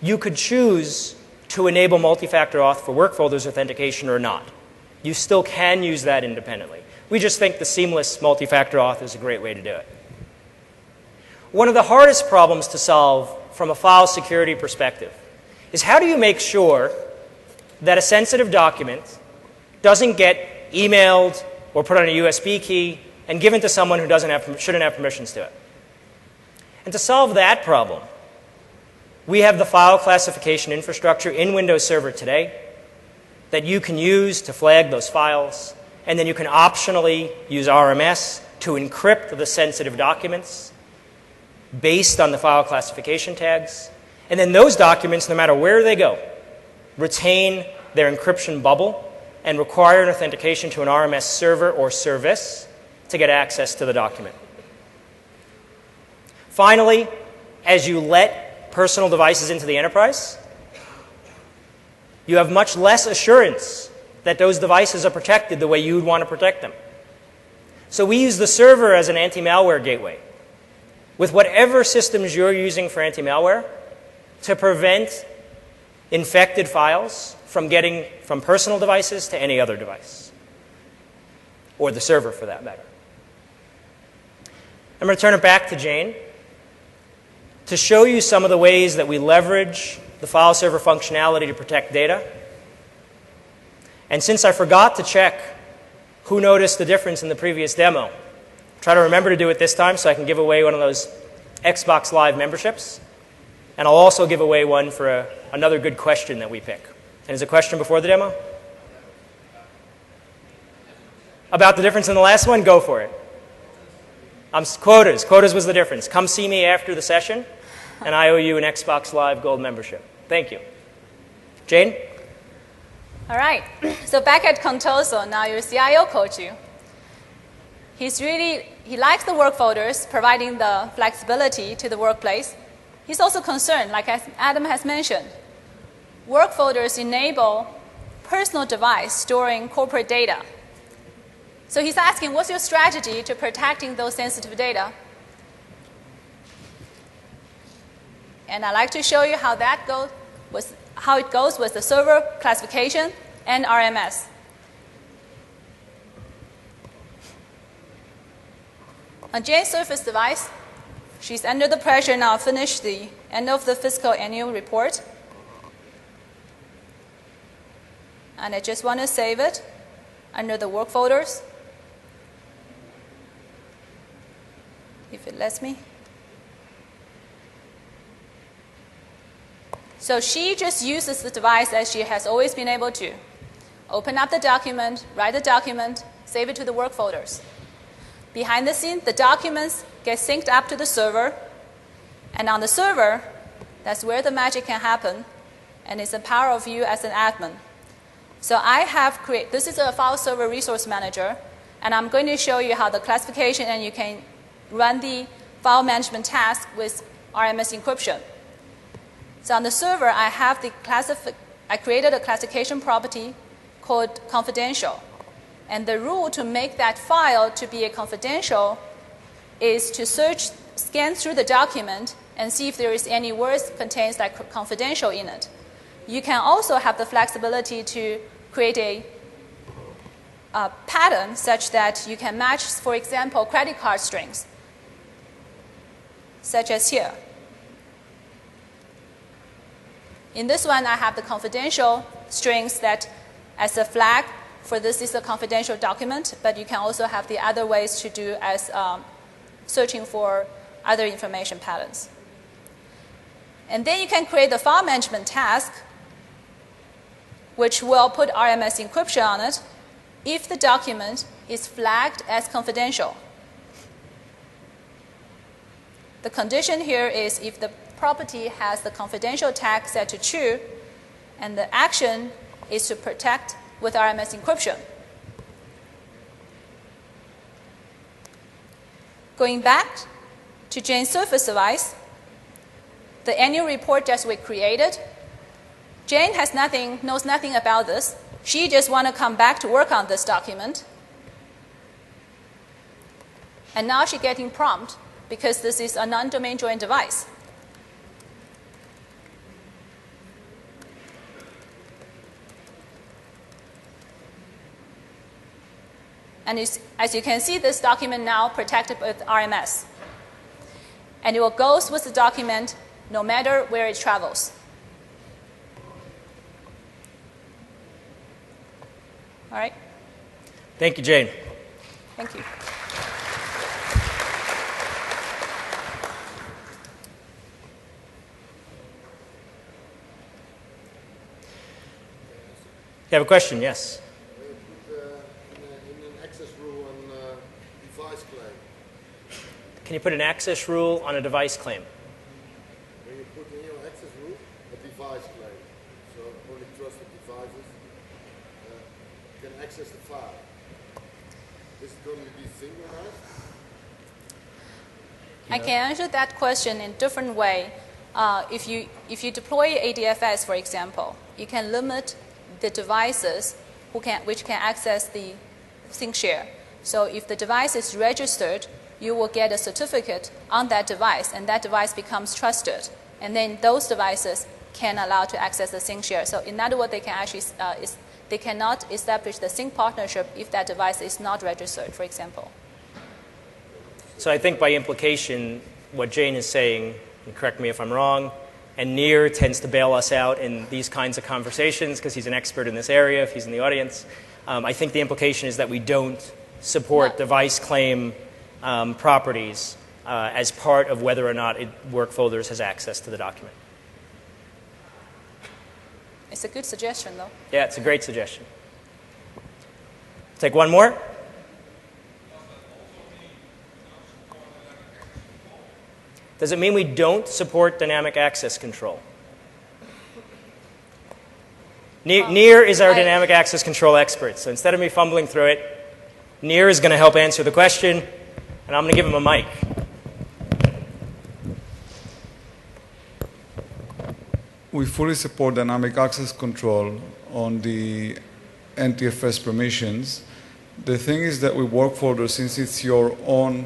you could choose to enable multi-factor auth for work folders authentication or not. You still can use that independently. We just think the seamless multi-factor auth is a great way to do it. One of the hardest problems to solve from a file security perspective is how do you make sure that a sensitive document doesn't get emailed or put on a USB key and given to someone who shouldn't have permissions to it. And to solve that problem, we have the file classification infrastructure in Windows Server today that you can use to flag those files, and then you can optionally use RMS to encrypt the sensitive documents based on the file classification tags. And then those documents, no matter where they go, retain their encryption bubble and require an authentication to an RMS server or service to get access to the document. Finally, as you let personal devices into the enterprise, you have much less assurance that those devices are protected the way you would want to protect them. So we use the server as an anti-malware gateway with whatever systems you're using for anti-malware to prevent infected files from getting from personal devices to any other device, or the server for that matter. I'm going to turn it back to Jane to show you some of the ways that we leverage the file server functionality to protect data. And since I forgot to check who noticed the difference in the previous demo, try to remember to do it this time so I can give away one of those Xbox Live memberships. And I'll also give away one for another good question that we pick. And is a question before the demo? About the difference in the last one? Go for it. Quotas. Quotas was the difference. Come see me after the session, and I owe you an Xbox Live Gold membership. Thank you. Jane? All right. So back at Contoso, now your CIO coach you. He likes the work folders, providing the flexibility to the workplace. He's also concerned, like as Adam has mentioned, work folders enable personal device storing corporate data. So he's asking, what's your strategy to protecting those sensitive data? And I'd like to show you how it goes with the server classification and RMS. On Jane's Surface device, She's under the pressure now to finish the end of the fiscal annual report. And I just want to save it under the work folders, if it lets me. So she just uses the device as she has always been able to. Open up the document, write the document, save it to the work folders. Behind the scenes, the documents get synced up to the server, and on the server, that's where the magic can happen, and it's the power of you as an admin. So I have created, this is a file server resource manager, and I'm going to show you how the classification, and you can run the file management task with RMS encryption. So on the server, I created a classification property called confidential. And the rule to make that file to be a confidential is to scan through the document and see if there is any words contains like confidential in it. You can also have the flexibility to create a pattern such that you can match, for example, credit card strings, such as here. In this one, I have the confidential strings that as a flag for this is a confidential document, but you can also have the other ways to do as searching for other information patterns. And then you can create the file management task, which will put RMS encryption on it if the document is flagged as confidential. The condition here is if the property has the confidential tag set to true, and the action is to protect with RMS encryption. Going back to Jane's Surface device, the annual report that we created, Jane knows nothing about this. She just wants to come back to work on this document. And now she's getting prompt because this is a non-domain joined device. And as you can see, this document now protected with RMS. And it will go with the document no matter where it travels. All right? Thank you, Jane. Thank you. You have a question? Yes. Can you put an access rule on a device claim? When you put in your access rule, a device claim, so only trusted devices can access the file. Is it going to be synchronized? I can answer that question in a different way. If you deploy ADFS, for example, you can limit the devices which can access the sync share. So if the device is registered, you will get a certificate on that device, and that device becomes trusted. And then those devices can allow to access the sync share. So in other words, they can actually they cannot establish the sync partnership if that device is not registered, for example. So I think by implication, what Jane is saying, and correct me if I'm wrong, and Nir tends to bail us out in these kinds of conversations because he's an expert in this area, if he's in the audience. I think the implication is that we don't support device claim properties as part of whether or not work folders has access to the document. It's a good suggestion, though. Yeah, it's a great suggestion. Take one more. Does it mean we don't support dynamic access control? Nir is our dynamic access control expert, so instead of me fumbling through it, Nir is going to help answer the question, and I'm going to give him a mic. We fully support dynamic access control on the NTFS permissions. The thing is that with work folders, since it's your own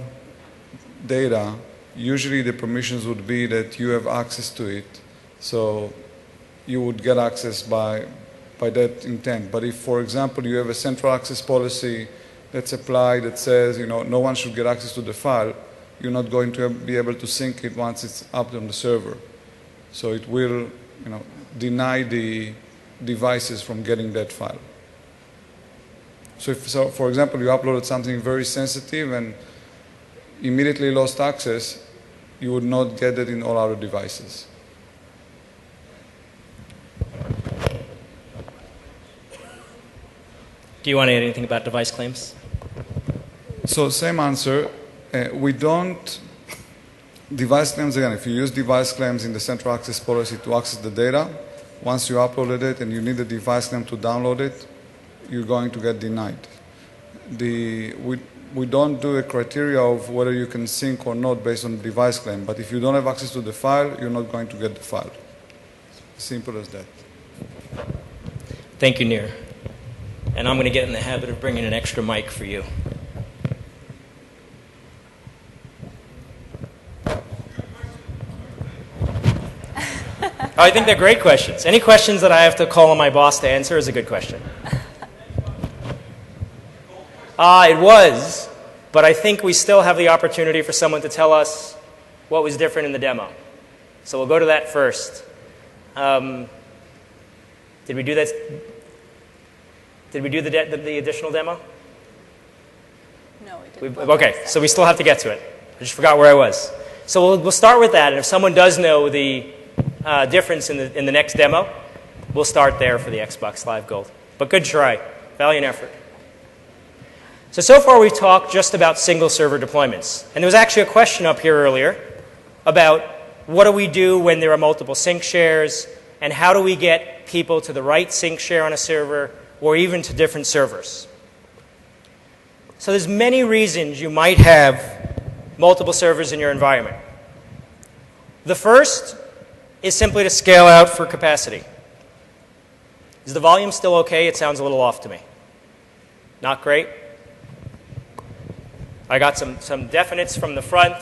data, usually the permissions would be that you have access to it. So you would get access by that intent. But if, for example, you have a central access policy that's applied that says, no one should get access to the file, you're not going to be able to sync it once it's up on the server. So it will, deny the devices from getting that file. So, for example, you uploaded something very sensitive and immediately lost access, you would not get it in all other devices. Do you want to add anything about device claims? So same answer. We don't, device claims, again, if you use device claims in the central access policy to access the data, once you uploaded it and you need the device claim to download it, you're going to get denied. We don't do a criteria of whether you can sync or not based on the device claim, but if you don't have access to the file, you're not going to get the file. Simple as that. Thank you, Nir. And I'm going to get in the habit of bringing an extra mic for you. I think they're great questions. Any questions that I have to call on my boss to answer is a good question. It was, but I think we still have the opportunity for someone to tell us what was different in the demo. So we'll go to that first. Did we do that? Did we do the additional demo? No, we didn't. Okay, so we still have to get to it. I just forgot where I was. So we'll start with that, and if someone does know the difference in the next demo, we'll start there for the Xbox Live Gold. But good try. Valiant effort. So far we've talked just about single server deployments. And there was actually a question up here earlier about what do we do when there are multiple sync shares, and how do we get people to the right sync share on a server or even to different servers. So there's many reasons you might have multiple servers in your environment. The first is simply to scale out for capacity. Is the volume still okay? It sounds a little off to me. Not great? I got some definites from the front.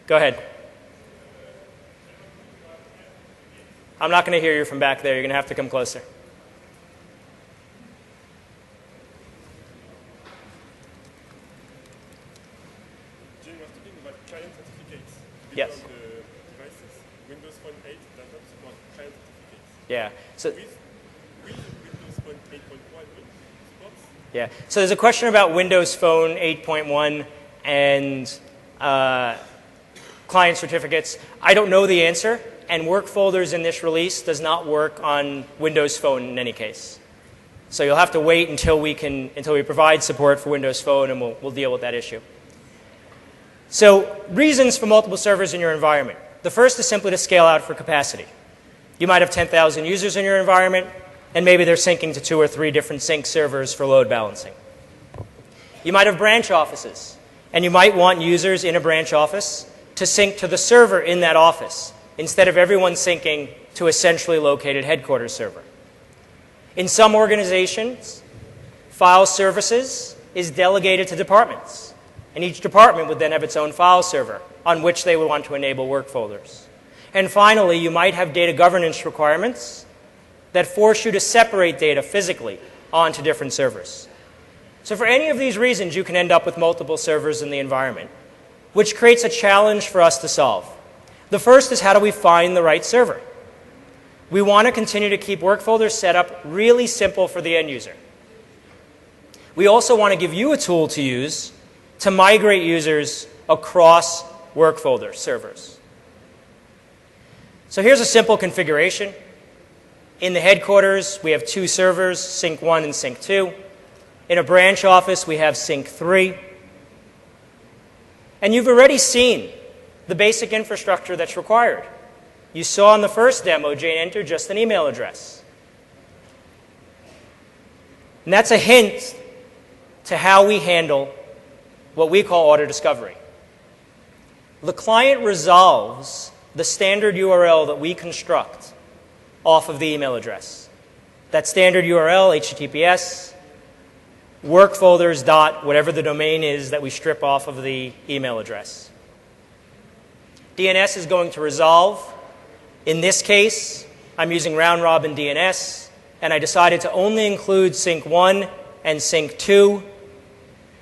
Go ahead. I'm not going to hear you from back there. You're going to have to come closer. Jim, you're talking about client certificates. Yes. On the devices, Windows Phone 8 does not support client certificates. Yeah. So. With Windows Phone 8.1, it supports. Yeah. So there's a question about Windows Phone 8.1 and client certificates. I don't know the answer, and work folders in this release does not work on Windows Phone in any case. So you'll have to wait until we provide support for Windows Phone, and we'll deal with that issue. So reasons for multiple servers in your environment. The first is simply to scale out for capacity. You might have 10,000 users in your environment, and maybe they're syncing to 2 or 3 different sync servers for load balancing. You might have branch offices, and you might want users in a branch office to sync to the server in that office, instead of everyone syncing to a centrally located headquarters server. In some organizations, file services is delegated to departments, and each department would then have its own file server on which they would want to enable work folders. And finally, you might have data governance requirements that force you to separate data physically onto different servers. So for any of these reasons, you can end up with multiple servers in the environment, which creates a challenge for us to solve. The first is, how do we find the right server? We want to continue to keep work folders set up really simple for the end user. We also want to give you a tool to use to migrate users across work folder servers. So here's a simple configuration. In the headquarters, we have 2 servers, Sync 1 and Sync 2. In a branch office, we have Sync 3. And you've already seen the basic infrastructure that's required. You saw in the first demo, Jane entered just an email address. And that's a hint to how we handle what we call auto discovery. The client resolves the standard URL that we construct off of the email address. That standard URL, HTTPS, workfolders dot whatever the domain is that we strip off of the email address. DNS is going to resolve. In this case, I'm using round-robin DNS, and I decided to only include Sync 1 and Sync 2.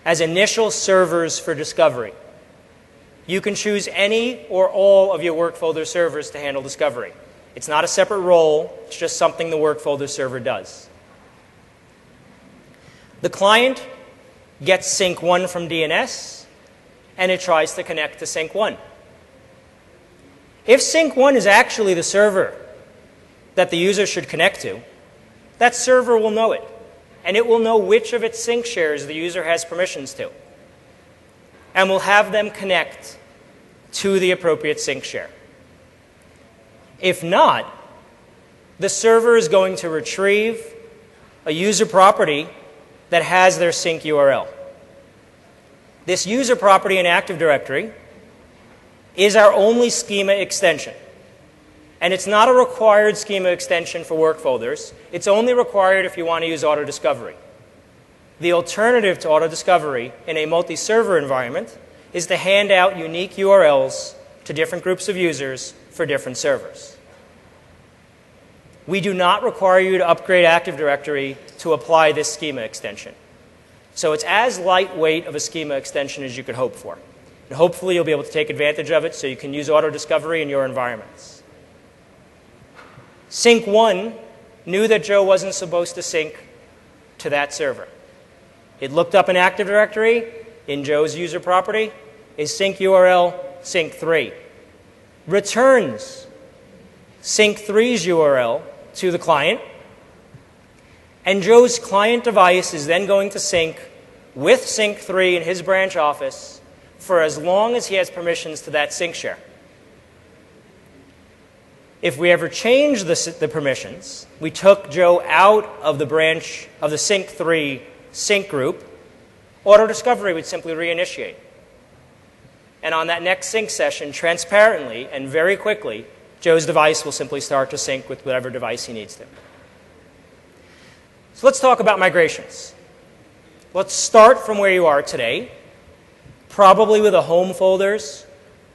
as initial servers for discovery. You can choose any or all of your work folder servers to handle discovery. It's not a separate role, it's just something the work folder server does. The client gets sync 1 from DNS, and it tries to connect to sync 1. If sync 1 is actually the server that the user should connect to, that server will know it, and it will know which of its sync shares the user has permissions to, and will have them connect to the appropriate sync share. If not, the server is going to retrieve a user property that has their sync URL. This user property in Active Directory is our only schema extension. And it's not a required schema extension for work folders. It's only required if you want to use auto-discovery. The alternative to auto-discovery in a multi-server environment is to hand out unique URLs to different groups of users for different servers. We do not require you to upgrade Active Directory to apply this schema extension. So it's as lightweight of a schema extension as you could hope for. And hopefully you'll be able to take advantage of it so you can use auto-discovery in your environments. Sync 1 knew that Joe wasn't supposed to sync to that server. It looked up in Active Directory, in Joe's user property, is sync URL sync 3. Returns sync 3's URL to the client, and Joe's client device is then going to sync with sync 3 in his branch office for as long as he has permissions to that sync share. If we ever change the permissions, we took Joe out of the branch of the sync 3 sync group, auto-discovery would simply reinitiate. And on that next sync session, transparently and very quickly, Joe's device will simply start to sync with whatever device he needs to. So let's talk about migrations. Let's start from where you are today, probably with a home folders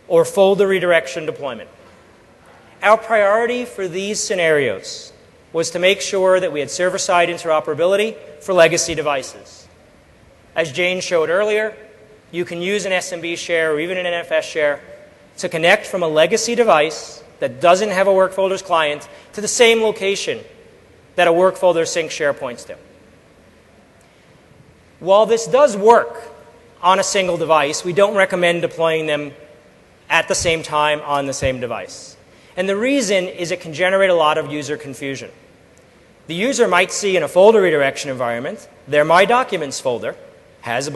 or folder redirection deployment. Our priority for these scenarios was to make sure that we had server-side interoperability for legacy devices. As Jane showed earlier, you can use an SMB share or even an NFS share to connect from a legacy device that doesn't have a work folders client to the same location that a work folder sync share points to. While this does work on a single device, we don't recommend deploying them at the same time on the same device. And the reason is it can generate a lot of user confusion. The user might see in a folder redirection environment, their My Documents folder has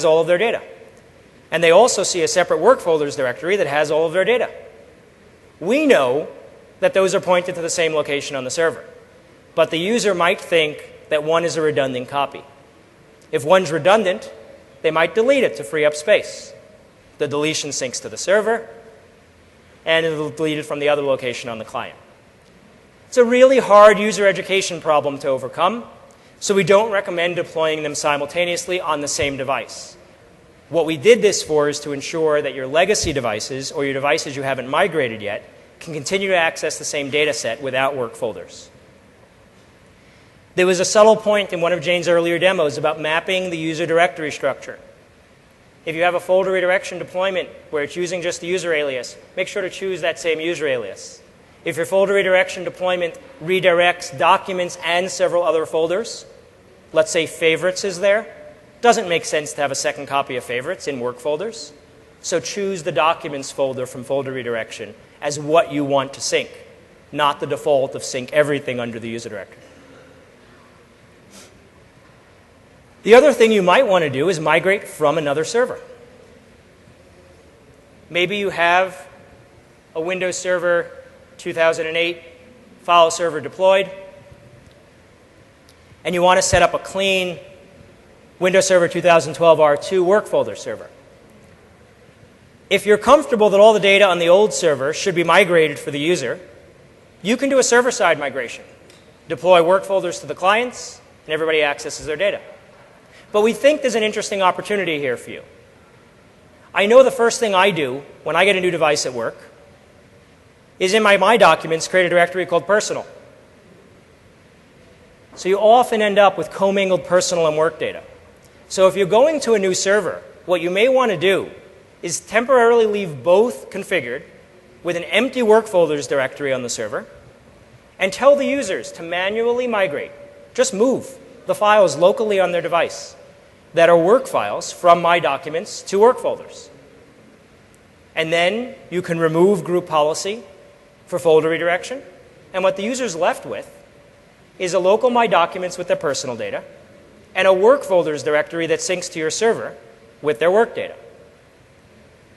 all of their data. And they also see a separate work folders directory that has all of their data. We know that those are pointed to the same location on the server. But the user might think that one is a redundant copy. If one's redundant, they might delete it to free up space. The deletion syncs to the server, and it'll delete it from the other location on the client. It's a really hard user education problem to overcome, so we don't recommend deploying them simultaneously on the same device. What we did this for is to ensure that your legacy devices, or your devices you haven't migrated yet, can continue to access the same data set without work folders. There was a subtle point in one of Jane's earlier demos about mapping the user directory structure. If you have a folder redirection deployment where it's using just the user alias, make sure to choose that same user alias. If your folder redirection deployment redirects documents and several other folders, let's say favorites is there, doesn't make sense to have a second copy of favorites in work folders. So choose the documents folder from folder redirection as what you want to sync, not the default of sync everything under the user directory. The other thing you might want to do is migrate from another server. Maybe you have a Windows Server 2008 file server deployed, and you want to set up a clean Windows Server 2012 R2 work folder server. If you're comfortable that all the data on the old server should be migrated for the user, you can do a server-side migration. Deploy work folders to the clients, and everybody accesses their data. But we think there's an interesting opportunity here for you. I know the first thing I do when I get a new device at work is in my Documents create a directory called Personal. So you often end up with commingled personal and work data. So if you're going to a new server, what you may want to do is temporarily leave both configured with an empty work folders directory on the server and tell the users to manually migrate, just move the files locally on their device that are work files from My Documents to work folders. And then you can remove group policy for folder redirection. And what the user's left with is a local My Documents with their personal data and a work folders directory that syncs to your server with their work data.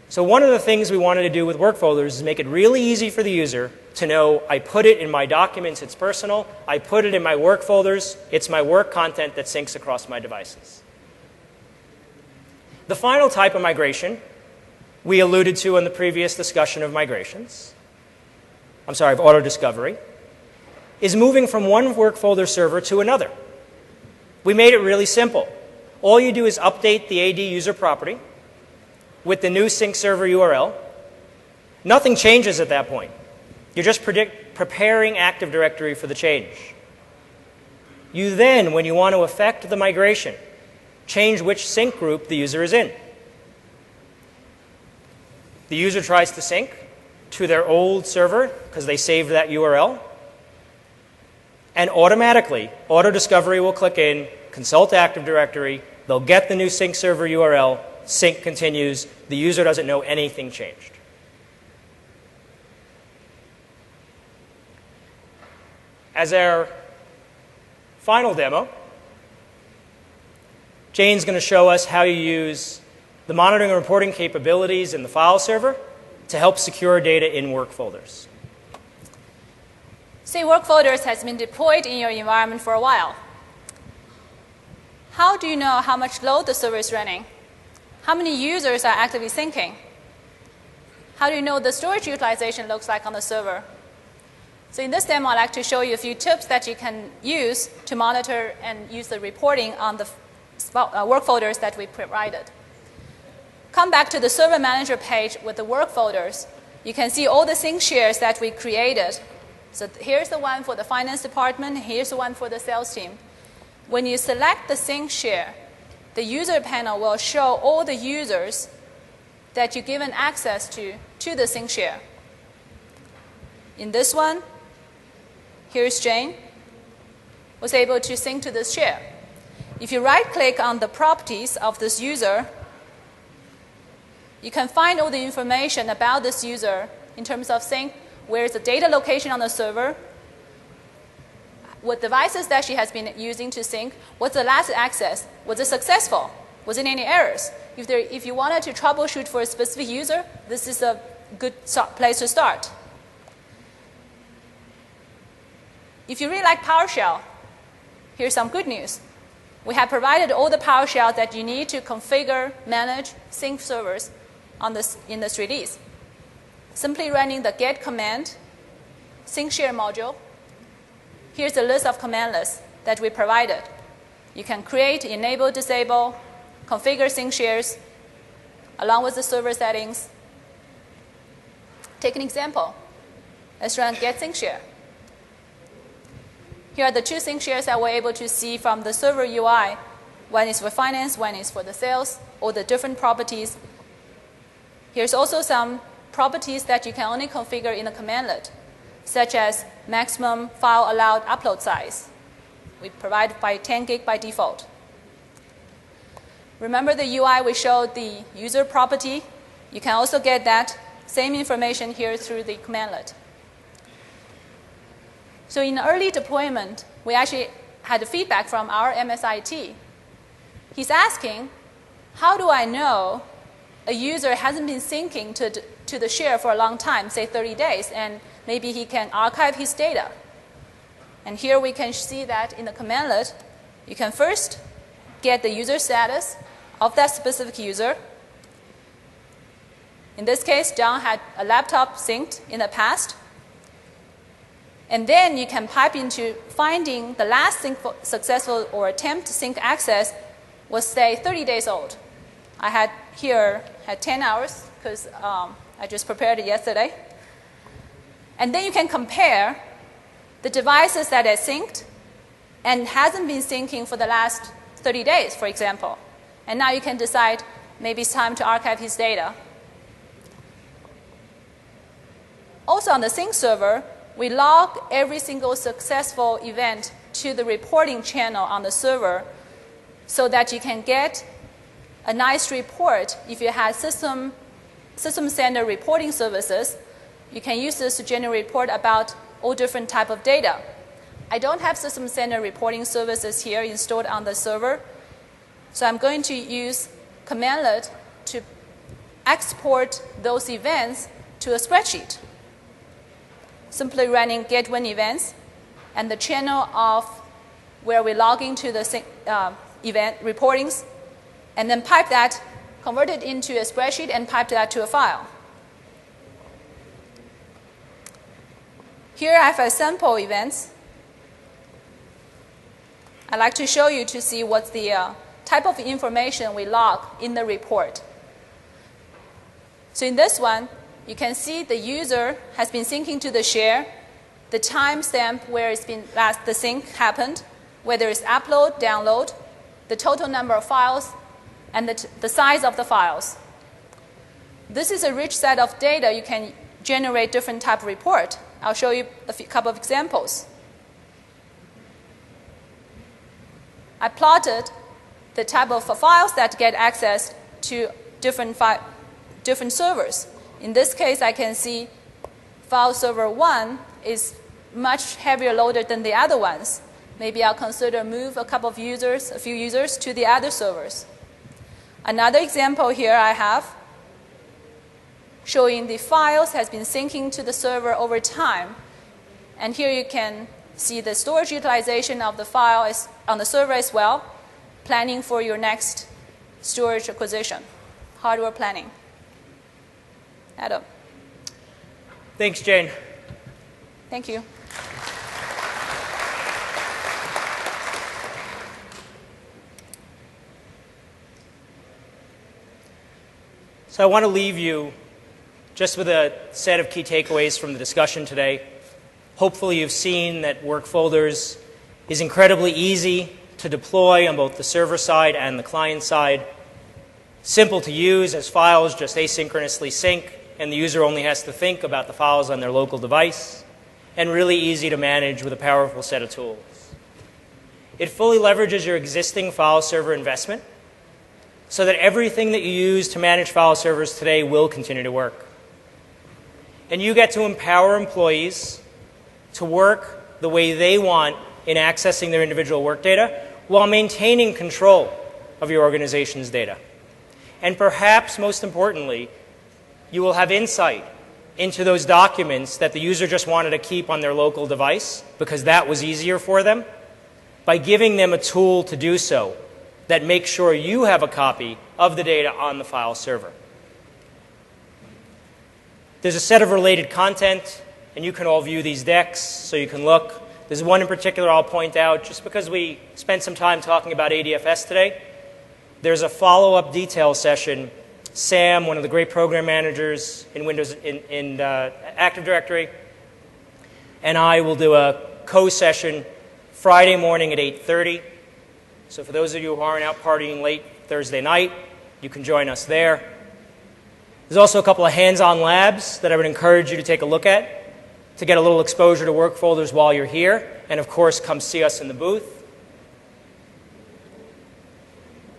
So one of the things we wanted to do with work folders is make it really easy for the user to know, I put it in My Documents, it's personal. I put it in my work folders, it's my work content that syncs across my devices. The final type of migration we alluded to in the previous discussion of migrations, of auto discovery, is moving from one work folder server to another. We made it really simple. All you do is update the AD user property with the new sync server URL. Nothing changes at that point. You're just preparing Active Directory for the change. You then, when you want to effect the migration, change which sync group the user is in. The user tries to sync to their old server because they saved that URL. And automatically, Auto Discovery will click in, consult Active Directory, they'll get the new sync server URL, sync continues, the user doesn't know anything changed. As our final demo, Jane's going to show us how you use the monitoring and reporting capabilities in the file server to help secure data in work folders. Say work folders has been deployed in your environment for a while. How do you know how much load the server is running? How many users are actively syncing? How do you know the storage utilization looks like on the server? So in this demo, I'd like to show you a few tips that you can use to monitor and use the reporting on the work folders that we provided. Come back to the server manager page with the work folders. You can see all the sync shares that we created. So here's the one for the finance department. Here's the one for the sales team. When you select the sync share, the user panel will show all the users that you've given access to the sync share. In this one, here's Jane, was able to sync to this share. If you right-click on the properties of this user, you can find all the information about this user in terms of sync, where's the data location on the server, what devices that she has been using to sync, what's the last access, was it successful, was there any errors? If you wanted to troubleshoot for a specific user, this is a good place to start. If you really like PowerShell, here's some good news. We have provided all the PowerShell that you need to configure, manage, sync servers in this release. Simply running the get command, sync share module. Here's a list of command lists that we provided. You can create, enable, disable, configure sync shares, along with the server settings. Take an example. Let's run get sync share. Here are the two sync shares that we're able to see from the server UI. One is for finance, one is for the sales, all the different properties. Here's also some properties that you can only configure in the commandlet, such as maximum file allowed upload size. We provide by 10 gig by default. Remember the UI we showed the user property? You can also get that same information here through the commandlet. So in early deployment, we actually had feedback from our MSIT. He's asking, how do I know a user hasn't been syncing to the share for a long time, say 30 days, and maybe he can archive his data? And here we can see that in the commandlet, you can first get the user status of that specific user. In this case, John had a laptop synced in the past. And then you can pipe into finding the last successful or attempt to sync access was, say, 30 days old. I had 10 hours because I just prepared it yesterday. And then you can compare the devices that are synced and hasn't been syncing for the last 30 days, for example. And now you can decide maybe it's time to archive his data. Also on the sync server, we log every single successful event to the reporting channel on the server so that you can get a nice report. If you had system standard reporting services, you can use this to generate a report about all different type of data. I don't have system standard reporting services here installed on the server, so I'm going to use commandlet to export those events to a spreadsheet. Simply running get when events and the channel of where we log into the event reportings, and then pipe that, convert it into a spreadsheet, and pipe that to a file. Here I have a sample events. I'd like to show you to see what's the type of information we log in the report. So in this one, you can see the user has been syncing to the share, the timestamp where it's been the sync happened, whether it's upload, download, the total number of files, and the size of the files. This is a rich set of data. You can generate different type of report. I'll show you a couple of examples. I plotted the type of files that get access to different servers. In this case, I can see file server 1 is much heavier loaded than the other ones. Maybe I'll consider move a few users to the other servers. Another example here I have showing the files has been syncing to the server over time. And here you can see the storage utilization of the file is on the server as well, planning for your next storage acquisition, hardware planning. Adam. Thanks, Jane. Thank you. So I want to leave you just with a set of key takeaways from the discussion today. Hopefully you've seen that work folders is incredibly easy to deploy on both the server side and the client side. Simple to use as files just asynchronously sync, and the user only has to think about the files on their local device, and really easy to manage with a powerful set of tools. It fully leverages your existing file server investment so that everything that you use to manage file servers today will continue to work. And you get to empower employees to work the way they want in accessing their individual work data while maintaining control of your organization's data. And perhaps most importantly, you will have insight into those documents that the user just wanted to keep on their local device because that was easier for them, by giving them a tool to do so that makes sure you have a copy of the data on the file server. There's a set of related content, and you can all view these decks so you can look. There's one in particular I'll point out, just because we spent some time talking about ADFS today. There's a follow-up detail session. Sam, one of the great program managers in Windows in Active Directory, and I will do a co-session Friday morning at 8:30. So for those of you who aren't out partying late Thursday night, you can join us there. There's also a couple of hands-on labs that I would encourage you to take a look at to get a little exposure to work folders while you're here. And of course, come see us in the booth.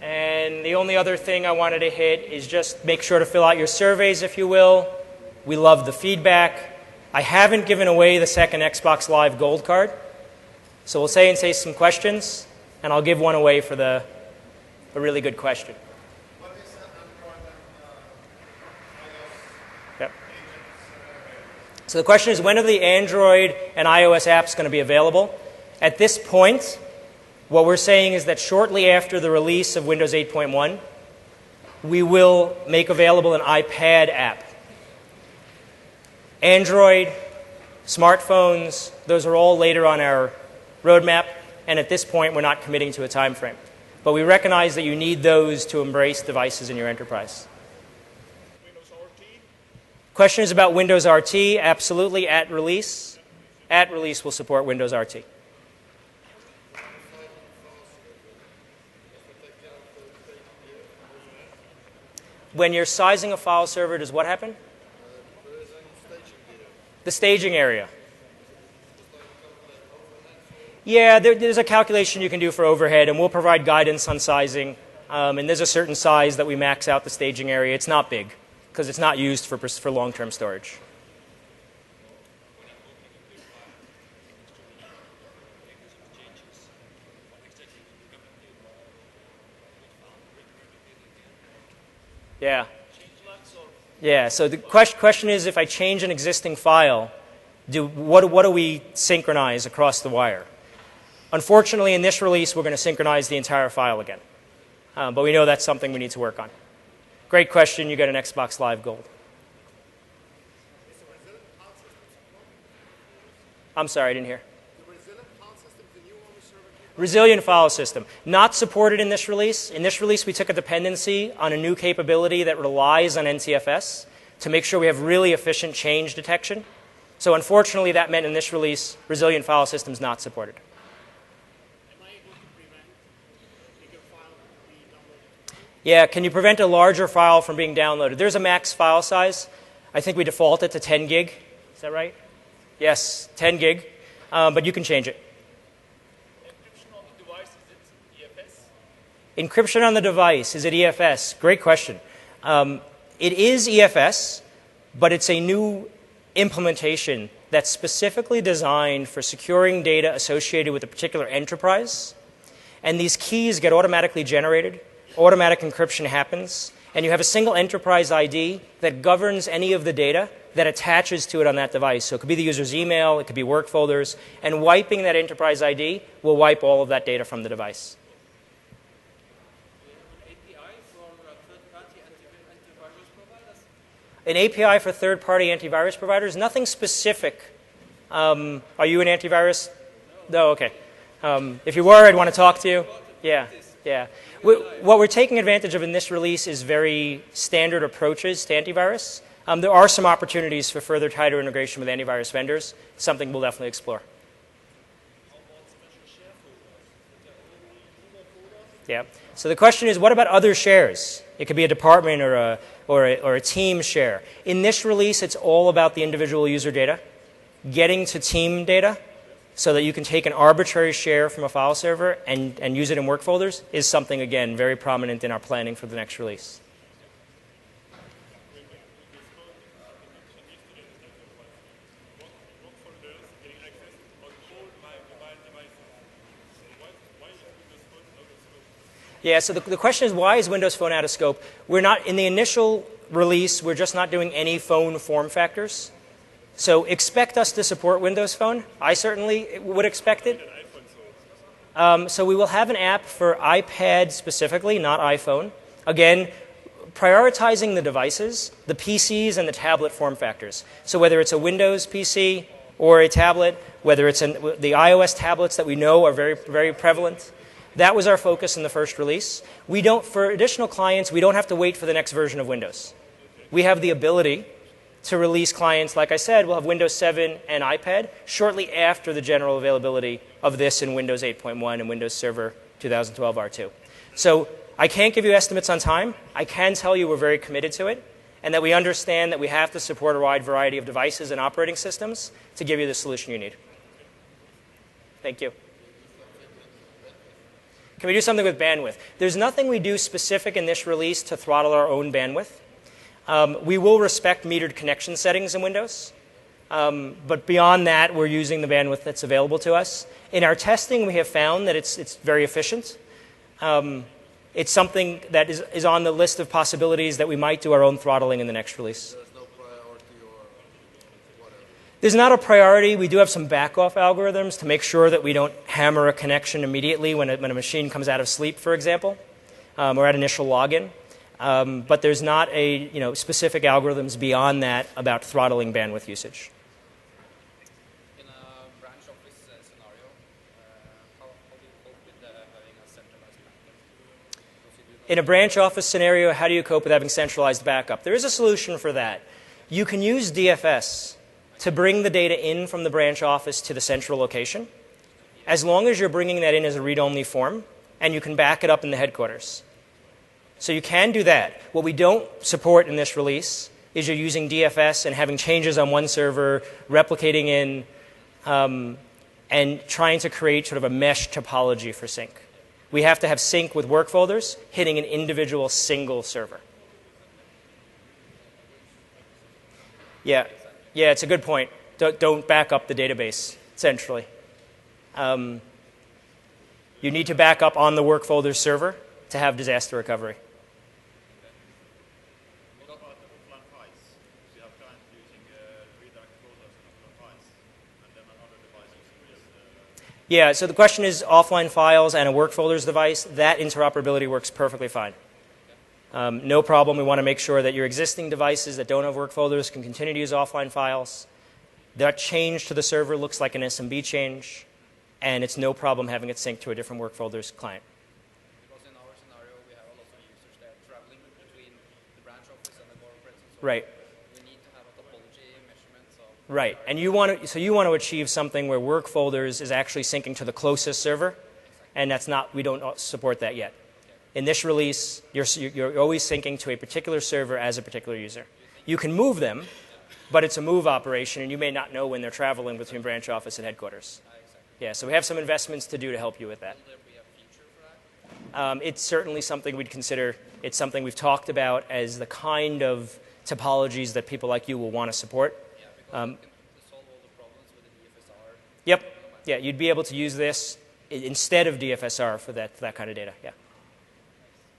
And the only other thing I wanted to hit is just make sure to fill out your surveys, if you will. We love the feedback. I haven't given away the second Xbox Live Gold card. So we'll say some questions, and I'll give one away for a really good question. What is Android and iOS? Yep. So the question is, when are the Android and iOS apps going to be available? At this point, what we're saying is that shortly after the release of Windows 8.1, we will make available an iPad app. Android, smartphones, those are all later on our roadmap, and at this point, we're not committing to a time frame. But we recognize that you need those to embrace devices in your enterprise. Windows RT? Question is about Windows RT. Absolutely, at release. At release, we'll support Windows RT. when you're sizing a file server, does what happen? The staging area. Yeah, there's a calculation you can do for overhead, and we'll provide guidance on sizing. And there's a certain size that we max out the staging area. It's not big, because it's not used for long-term storage. Yeah. Yeah, so the question is, if I change an existing file, what do we synchronize across the wire? Unfortunately, in this release, we're going to synchronize the entire file again. But we know that's something we need to work on. Great question. You get an Xbox Live Gold. I'm sorry, I didn't hear. Resilient file system. Not supported in this release. In this release, we took a dependency on a new capability that relies on NTFS to make sure we have really efficient change detection. So unfortunately, that meant in this release, resilient file system is not supported. Am I able to prevent a bigger file from being downloaded? Yeah, can you prevent a larger file from being downloaded? There's a max file size. I think we default it to 10 gig. Is that right? Yes, 10 gig. But you can change it. Encryption on the device, is it EFS? Great question. It is EFS, but it's a new implementation that's specifically designed for securing data associated with a particular enterprise. And these keys get automatically generated, automatic encryption happens, and you have a single enterprise ID that governs any of the data that attaches to it on that device. So it could be the user's email, it could be work folders, and wiping that enterprise ID will wipe all of that data from the device. An API for third-party antivirus providers? Nothing specific. Are you an antivirus? No, okay. If you were, I'd want to talk to you. Yeah, yeah. What we're taking advantage of in this release is very standard approaches to antivirus. There are some opportunities for further tighter integration with antivirus vendors, something we'll definitely explore. Yeah. So the question is, what about other shares? It could be a department or a team share. In this release, it's all about the individual user data, getting to team data so that you can take an arbitrary share from a file server and use it in work folders is something, again, very prominent in our planning for the next release. Yeah, so the question is, why is Windows Phone out of scope? We're not, in the initial release, we're just not doing any phone form factors. So expect us to support Windows Phone. I certainly would expect it. So we will have an app for iPad specifically, not iPhone. Again, prioritizing the devices, the PCs and the tablet form factors. So whether it's a Windows PC or a tablet, whether it's the iOS tablets that we know are very, very prevalent, that was our focus in the first release. For additional clients, we don't have to wait for the next version of Windows. We have the ability to release clients, like I said, we'll have Windows 7 and iPad shortly after the general availability of this in Windows 8.1 and Windows Server 2012 R2. So I can't give you estimates on time. I can tell you we're very committed to it and that we understand that we have to support a wide variety of devices and operating systems to give you the solution you need. Thank you. Can we do something with bandwidth? There's nothing we do specific in this release to throttle our own bandwidth. We will respect metered connection settings in Windows. But beyond that, we're using the bandwidth that's available to us. In our testing, we have found that it's very efficient. It's something that is on the list of possibilities that we might do our own throttling in the next release. There's no priority or whatever. There's not a priority. We do have some back-off algorithms to make sure that we don't hammer a connection immediately when a machine comes out of sleep, for example, or at initial login. But there's not specific algorithms beyond that about throttling bandwidth usage. In a branch office scenario, how do you cope with having a centralized backup? In a branch office scenario, how do you cope with having centralized backup? There is a solution for that. You can use DFS to bring the data in from the branch office to the central location, as long as you're bringing that in as a read-only form, and you can back it up in the headquarters. So you can do that. What we don't support in this release is you're using DFS and having changes on one server, replicating in, and trying to create sort of a mesh topology for sync. We have to have sync with work folders hitting an individual single server. Yeah, it's a good point. Don't back up the database centrally. You need to back up on the work folder server to have disaster recovery. What about the offline files? So you have clients using redirect folders and offline files, and then another device using this. Yeah, so the question is offline files and a work folders device. That interoperability works perfectly fine. No problem. We want to make sure that your existing devices that don't have work folders can continue to use offline files. That change to the server looks like an SMB change, and it's no problem having it synced to a different work folders client. Because in our scenario, we have a lot of users that are traveling between the branch office and the corporate. And so Right. we need to have a topology measurement. So Right, and you want to achieve something where work folders is actually syncing to the closest server, and that's not. We don't support that yet. In this release, you're always syncing to a particular server as a particular user. You can move them, but it's a move operation, and you may not know when they're traveling between branch office and headquarters. Yeah, so we have some investments to do to help you with that. will there be a feature for that? It's certainly something we'd consider. It's something we've talked about as the kind of topologies that people like you will want to support. Yeah, because you can solve all the problems with the DFSR. Yep. Yeah, you'd be able to use this instead of DFSR for that kind of data. Yeah.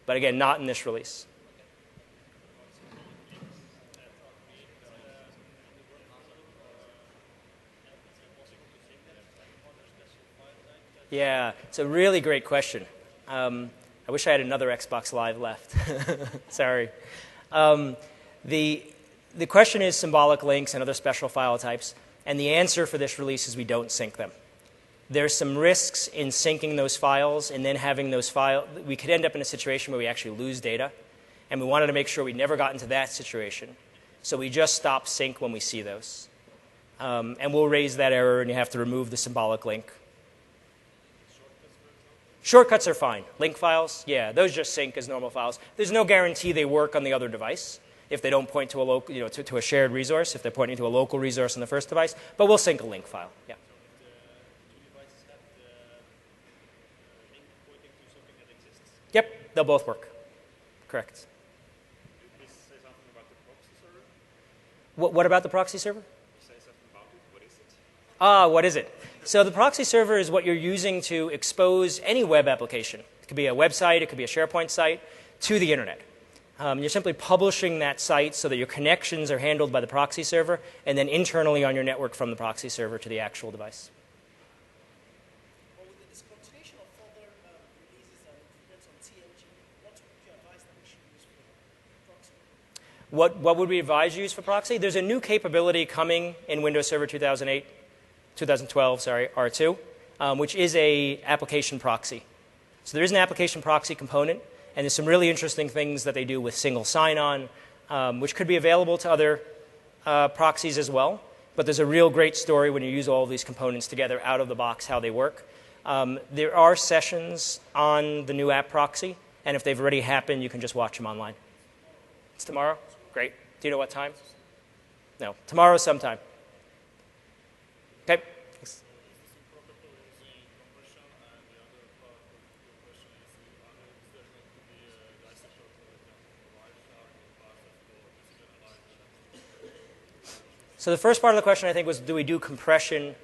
But again, not in this release. Yeah, it's a really great question. I wish I had another Xbox Live left. Sorry. The question is symbolic links and other special file types, and the answer for this release is we don't sync them. There's some risks in syncing those files and then having those files. We could end up in a situation where we actually lose data, and we wanted to make sure we never got into that situation. So we just stop sync when we see those. And we'll raise that error, and you have to remove the symbolic link. Shortcuts are fine. Link files, yeah, those just sync as normal files. There's no guarantee they work on the other device if they don't point to a local, to a shared resource, if they're pointing to a local resource on the first device. But we'll sync a link file. Yeah. Yep, they'll both work. Correct. Did this say something about the proxy server? What about the proxy server? Say something about it. What is it? What is it? So the proxy server is what you're using to expose any web application. It could be a website, it could be a SharePoint site, to the internet. You're simply publishing that site so that your connections are handled by the proxy server and then internally on your network from the proxy server to the actual device. Well, with the discontinuation of further releases and improvements on TLG, what would you advise that we should use for proxy? What would we advise you use for proxy? There's a new capability coming in Windows Server 2012, R2, which is a application proxy. So there is an application proxy component, and there's some really interesting things that they do with single sign-on, which could be available to other proxies as well. But there's a real great story when you use all of these components together out of the box, how they work. There are sessions on the new app proxy, and if they've already happened, you can just watch them online. It's tomorrow? Great. Do you know what time? No. Tomorrow sometime. Okay. Thanks. So the first part of the question, I think, was do we do compression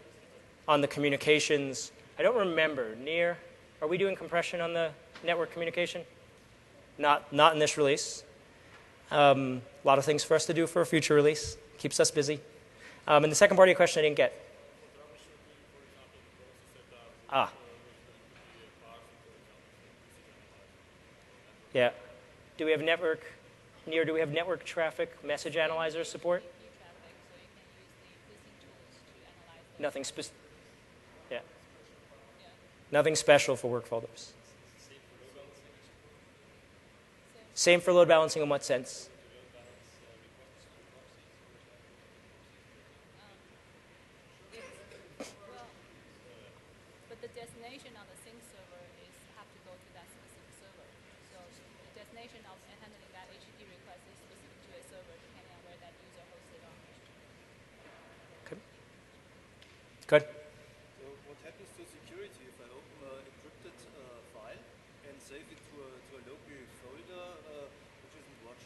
on the communications? I don't remember. Near, are we doing compression on the network communication? Not in this release. A lot of things for us to do for a future release. Keeps us busy. And the second part of your question I didn't get. Yeah. Do we have network traffic message analyzer support? Nothing special. Yeah. Nothing special for work folders. Same for load balancing in what sense? But the destination on the sync server is have to go to that specific server. So the destination of Good. So what happens to security if I open an encrypted file and save it to a local folder which isn't watched?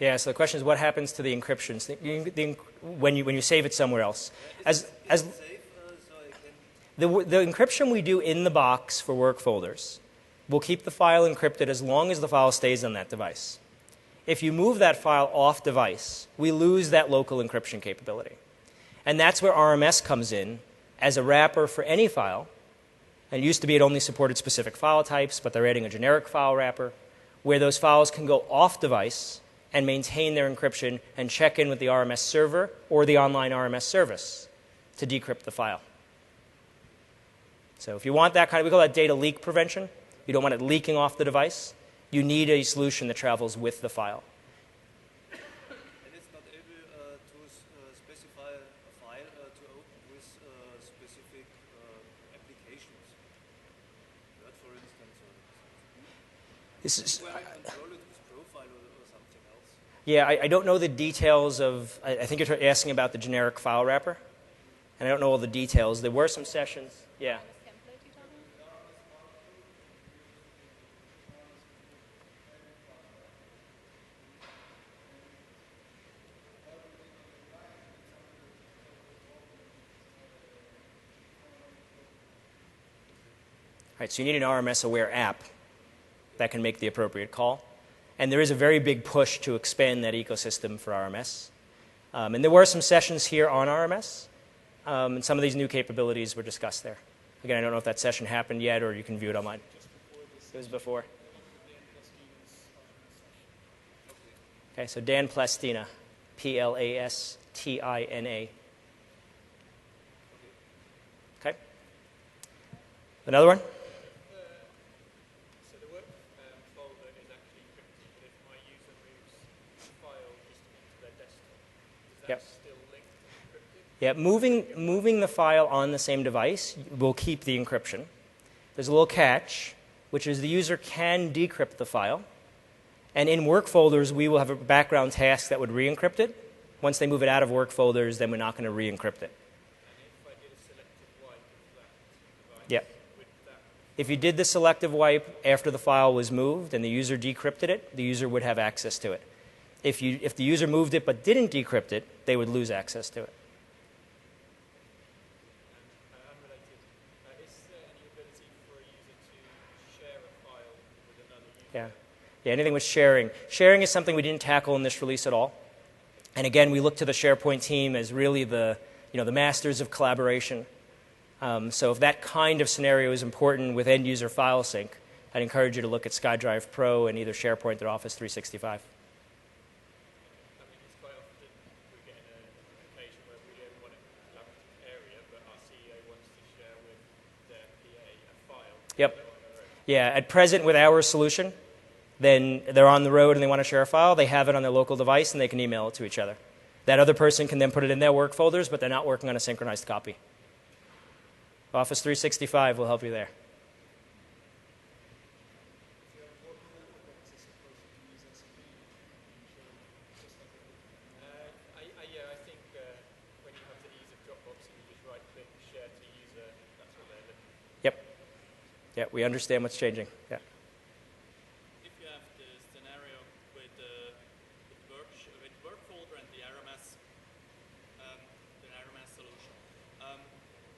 Yeah, so the question is what happens to the encryption when you save it somewhere else? Is it safe so I can... The encryption we do in the box for work folders will keep the file encrypted as long as the file stays on that device. If you move that file off device, we lose that local encryption capability. And that's where RMS comes in as a wrapper for any file. And it used to be it only supported specific file types, but they're adding a generic file wrapper where those files can go off device and maintain their encryption and check in with the RMS server or the online RMS service to decrypt the file. So if you want that we call that data leak prevention. You don't want it leaking off the device. You need a solution that travels with the file. And it's not able to specify a file to open with specific applications. Word, for instance, or This is, where I control it with profile or something else. yeah, I don't know the details of, I think you're asking about the generic file wrapper. And I don't know all the details. There were some sessions. Yeah. Right, so you need an RMS-aware app that can make the appropriate call. And there is a very big push to expand that ecosystem for RMS. And there were some sessions here on RMS, and some of these new capabilities were discussed there. Again, I don't know if that session happened yet or you can view it online. It was before. Okay, so Dan Plastina, Plastina. Okay. Another one? So the work folder is actually encrypted, but if my user moves the file just into their desktop, is that still linked and encrypted? Yeah, moving the file on the same device will keep the encryption. There's a little catch, which is the user can decrypt the file. And in work folders, we will have a background task that would re-encrypt it. Once they move it out of work folders, then we're not going to re-encrypt it. And if I did a selective wipe of that device, Yep. would that... If you did the selective wipe after the file was moved and the user decrypted it, the user would have access to it. If the user moved it but didn't decrypt it, they would lose access to it. Unrelated, is there any ability for a user to share a file with another user? Yeah. Yeah, anything with sharing. Sharing is something we didn't tackle in this release at all. And again, we look to the SharePoint team as really the masters of collaboration. So if that kind of scenario is important with end-user file sync, I'd encourage you to look at SkyDrive Pro and either SharePoint or Office 365. I mean, it's quite often we get in an occasion where we don't want a collaborative area, but our CEO wants to share with their PA a file. Yep. Yeah, at present with our solution, then they're on the road and they want to share a file, they have it on their local device and they can email it to each other. That other person can then put it in their work folders, but they're not working on a synchronized copy. Office 365 will help you there. I think when you have the ease of Dropbox and you just right-click, share to user, that's what they're looking for. Yep. Yeah, we understand what's changing. Yeah. If you have the scenario with the work folder and the RMS solution,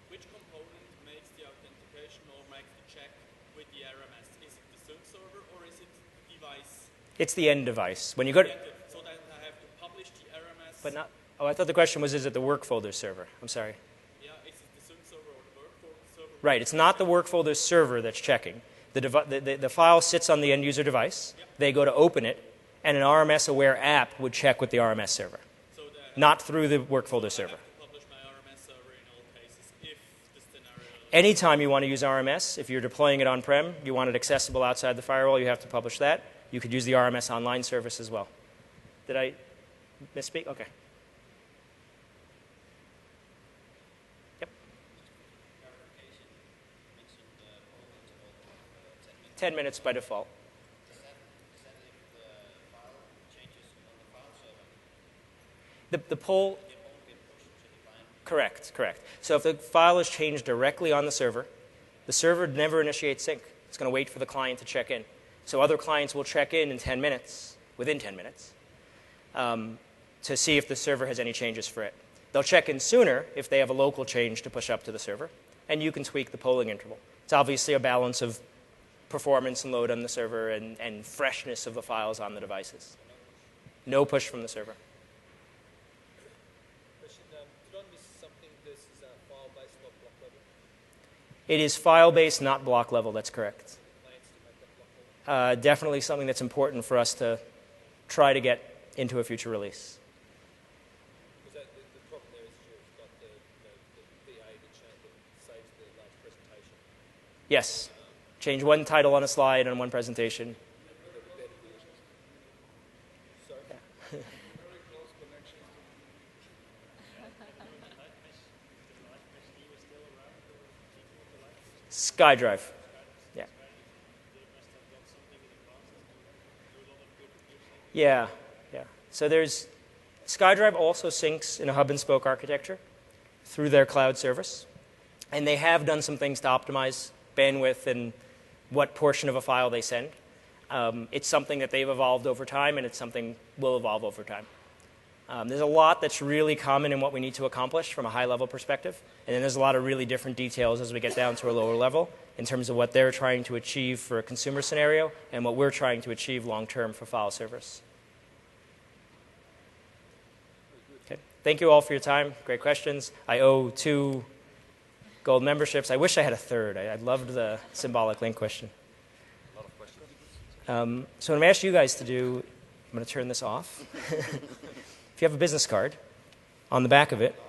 which component makes the authentication or makes the check with the RMS? Is it the sync server or is it the device? It's the end device. When you go to, So then I have to publish the RMS. but not, oh, I thought the question was, is it the work folder server? I'm sorry. Yeah, is it the sync server or the work folder server? Right, it's not the work folder server that's checking. The file sits on the end user device. Yep. They go to open it, and an RMS-aware app would check with the RMS server, So not through the work folder I server. have to publish my RMS server in all cases if the scenario. Anytime you want to use RMS, if you're deploying it on-prem, you want it accessible outside the firewall, you have to publish that. You could use the RMS online service as well. Did I misspeak? Okay. Yep. 10 minutes by default. The poll, Correct, correct. So if the file is changed directly on the server never initiates sync. It's going to wait for the client to check in. So other clients will check in 10 minutes, within 10 minutes, to see if the server has any changes for it. They'll check in sooner if they have a local change to push up to the server, and you can tweak the polling interval. It's obviously a balance of performance and load on the server and freshness of the files on the devices. No push from the server. Question, did I miss something? This is file-based, not block level. It is file-based, not block level. That's correct. Plans to make that block level. Definitely something that's important for us to try to get into a future release. Because the problem there is you've got the PA that saves the large presentation. Yes. Change one title on a slide and one presentation. Sorry? SkyDrive. Yeah. Yeah, yeah. So there's SkyDrive also syncs in a hub and spoke architecture through their cloud service. And they have done some things to optimize bandwidth and what portion of a file they send. It's something that they've evolved over time, and it's something will evolve over time. There's a lot that's really common in what we need to accomplish from a high-level perspective, and then there's a lot of really different details as we get down to a lower level in terms of what they're trying to achieve for a consumer scenario and what we're trying to achieve long-term for file service. Okay. Thank you all for your time. Great questions. I owe 2 gold memberships. I wish I had a third. I loved the symbolic link question. A lot of questions. So what I'm going to ask you guys to do, I'm going to turn this off. If you have a business card, on the back of it,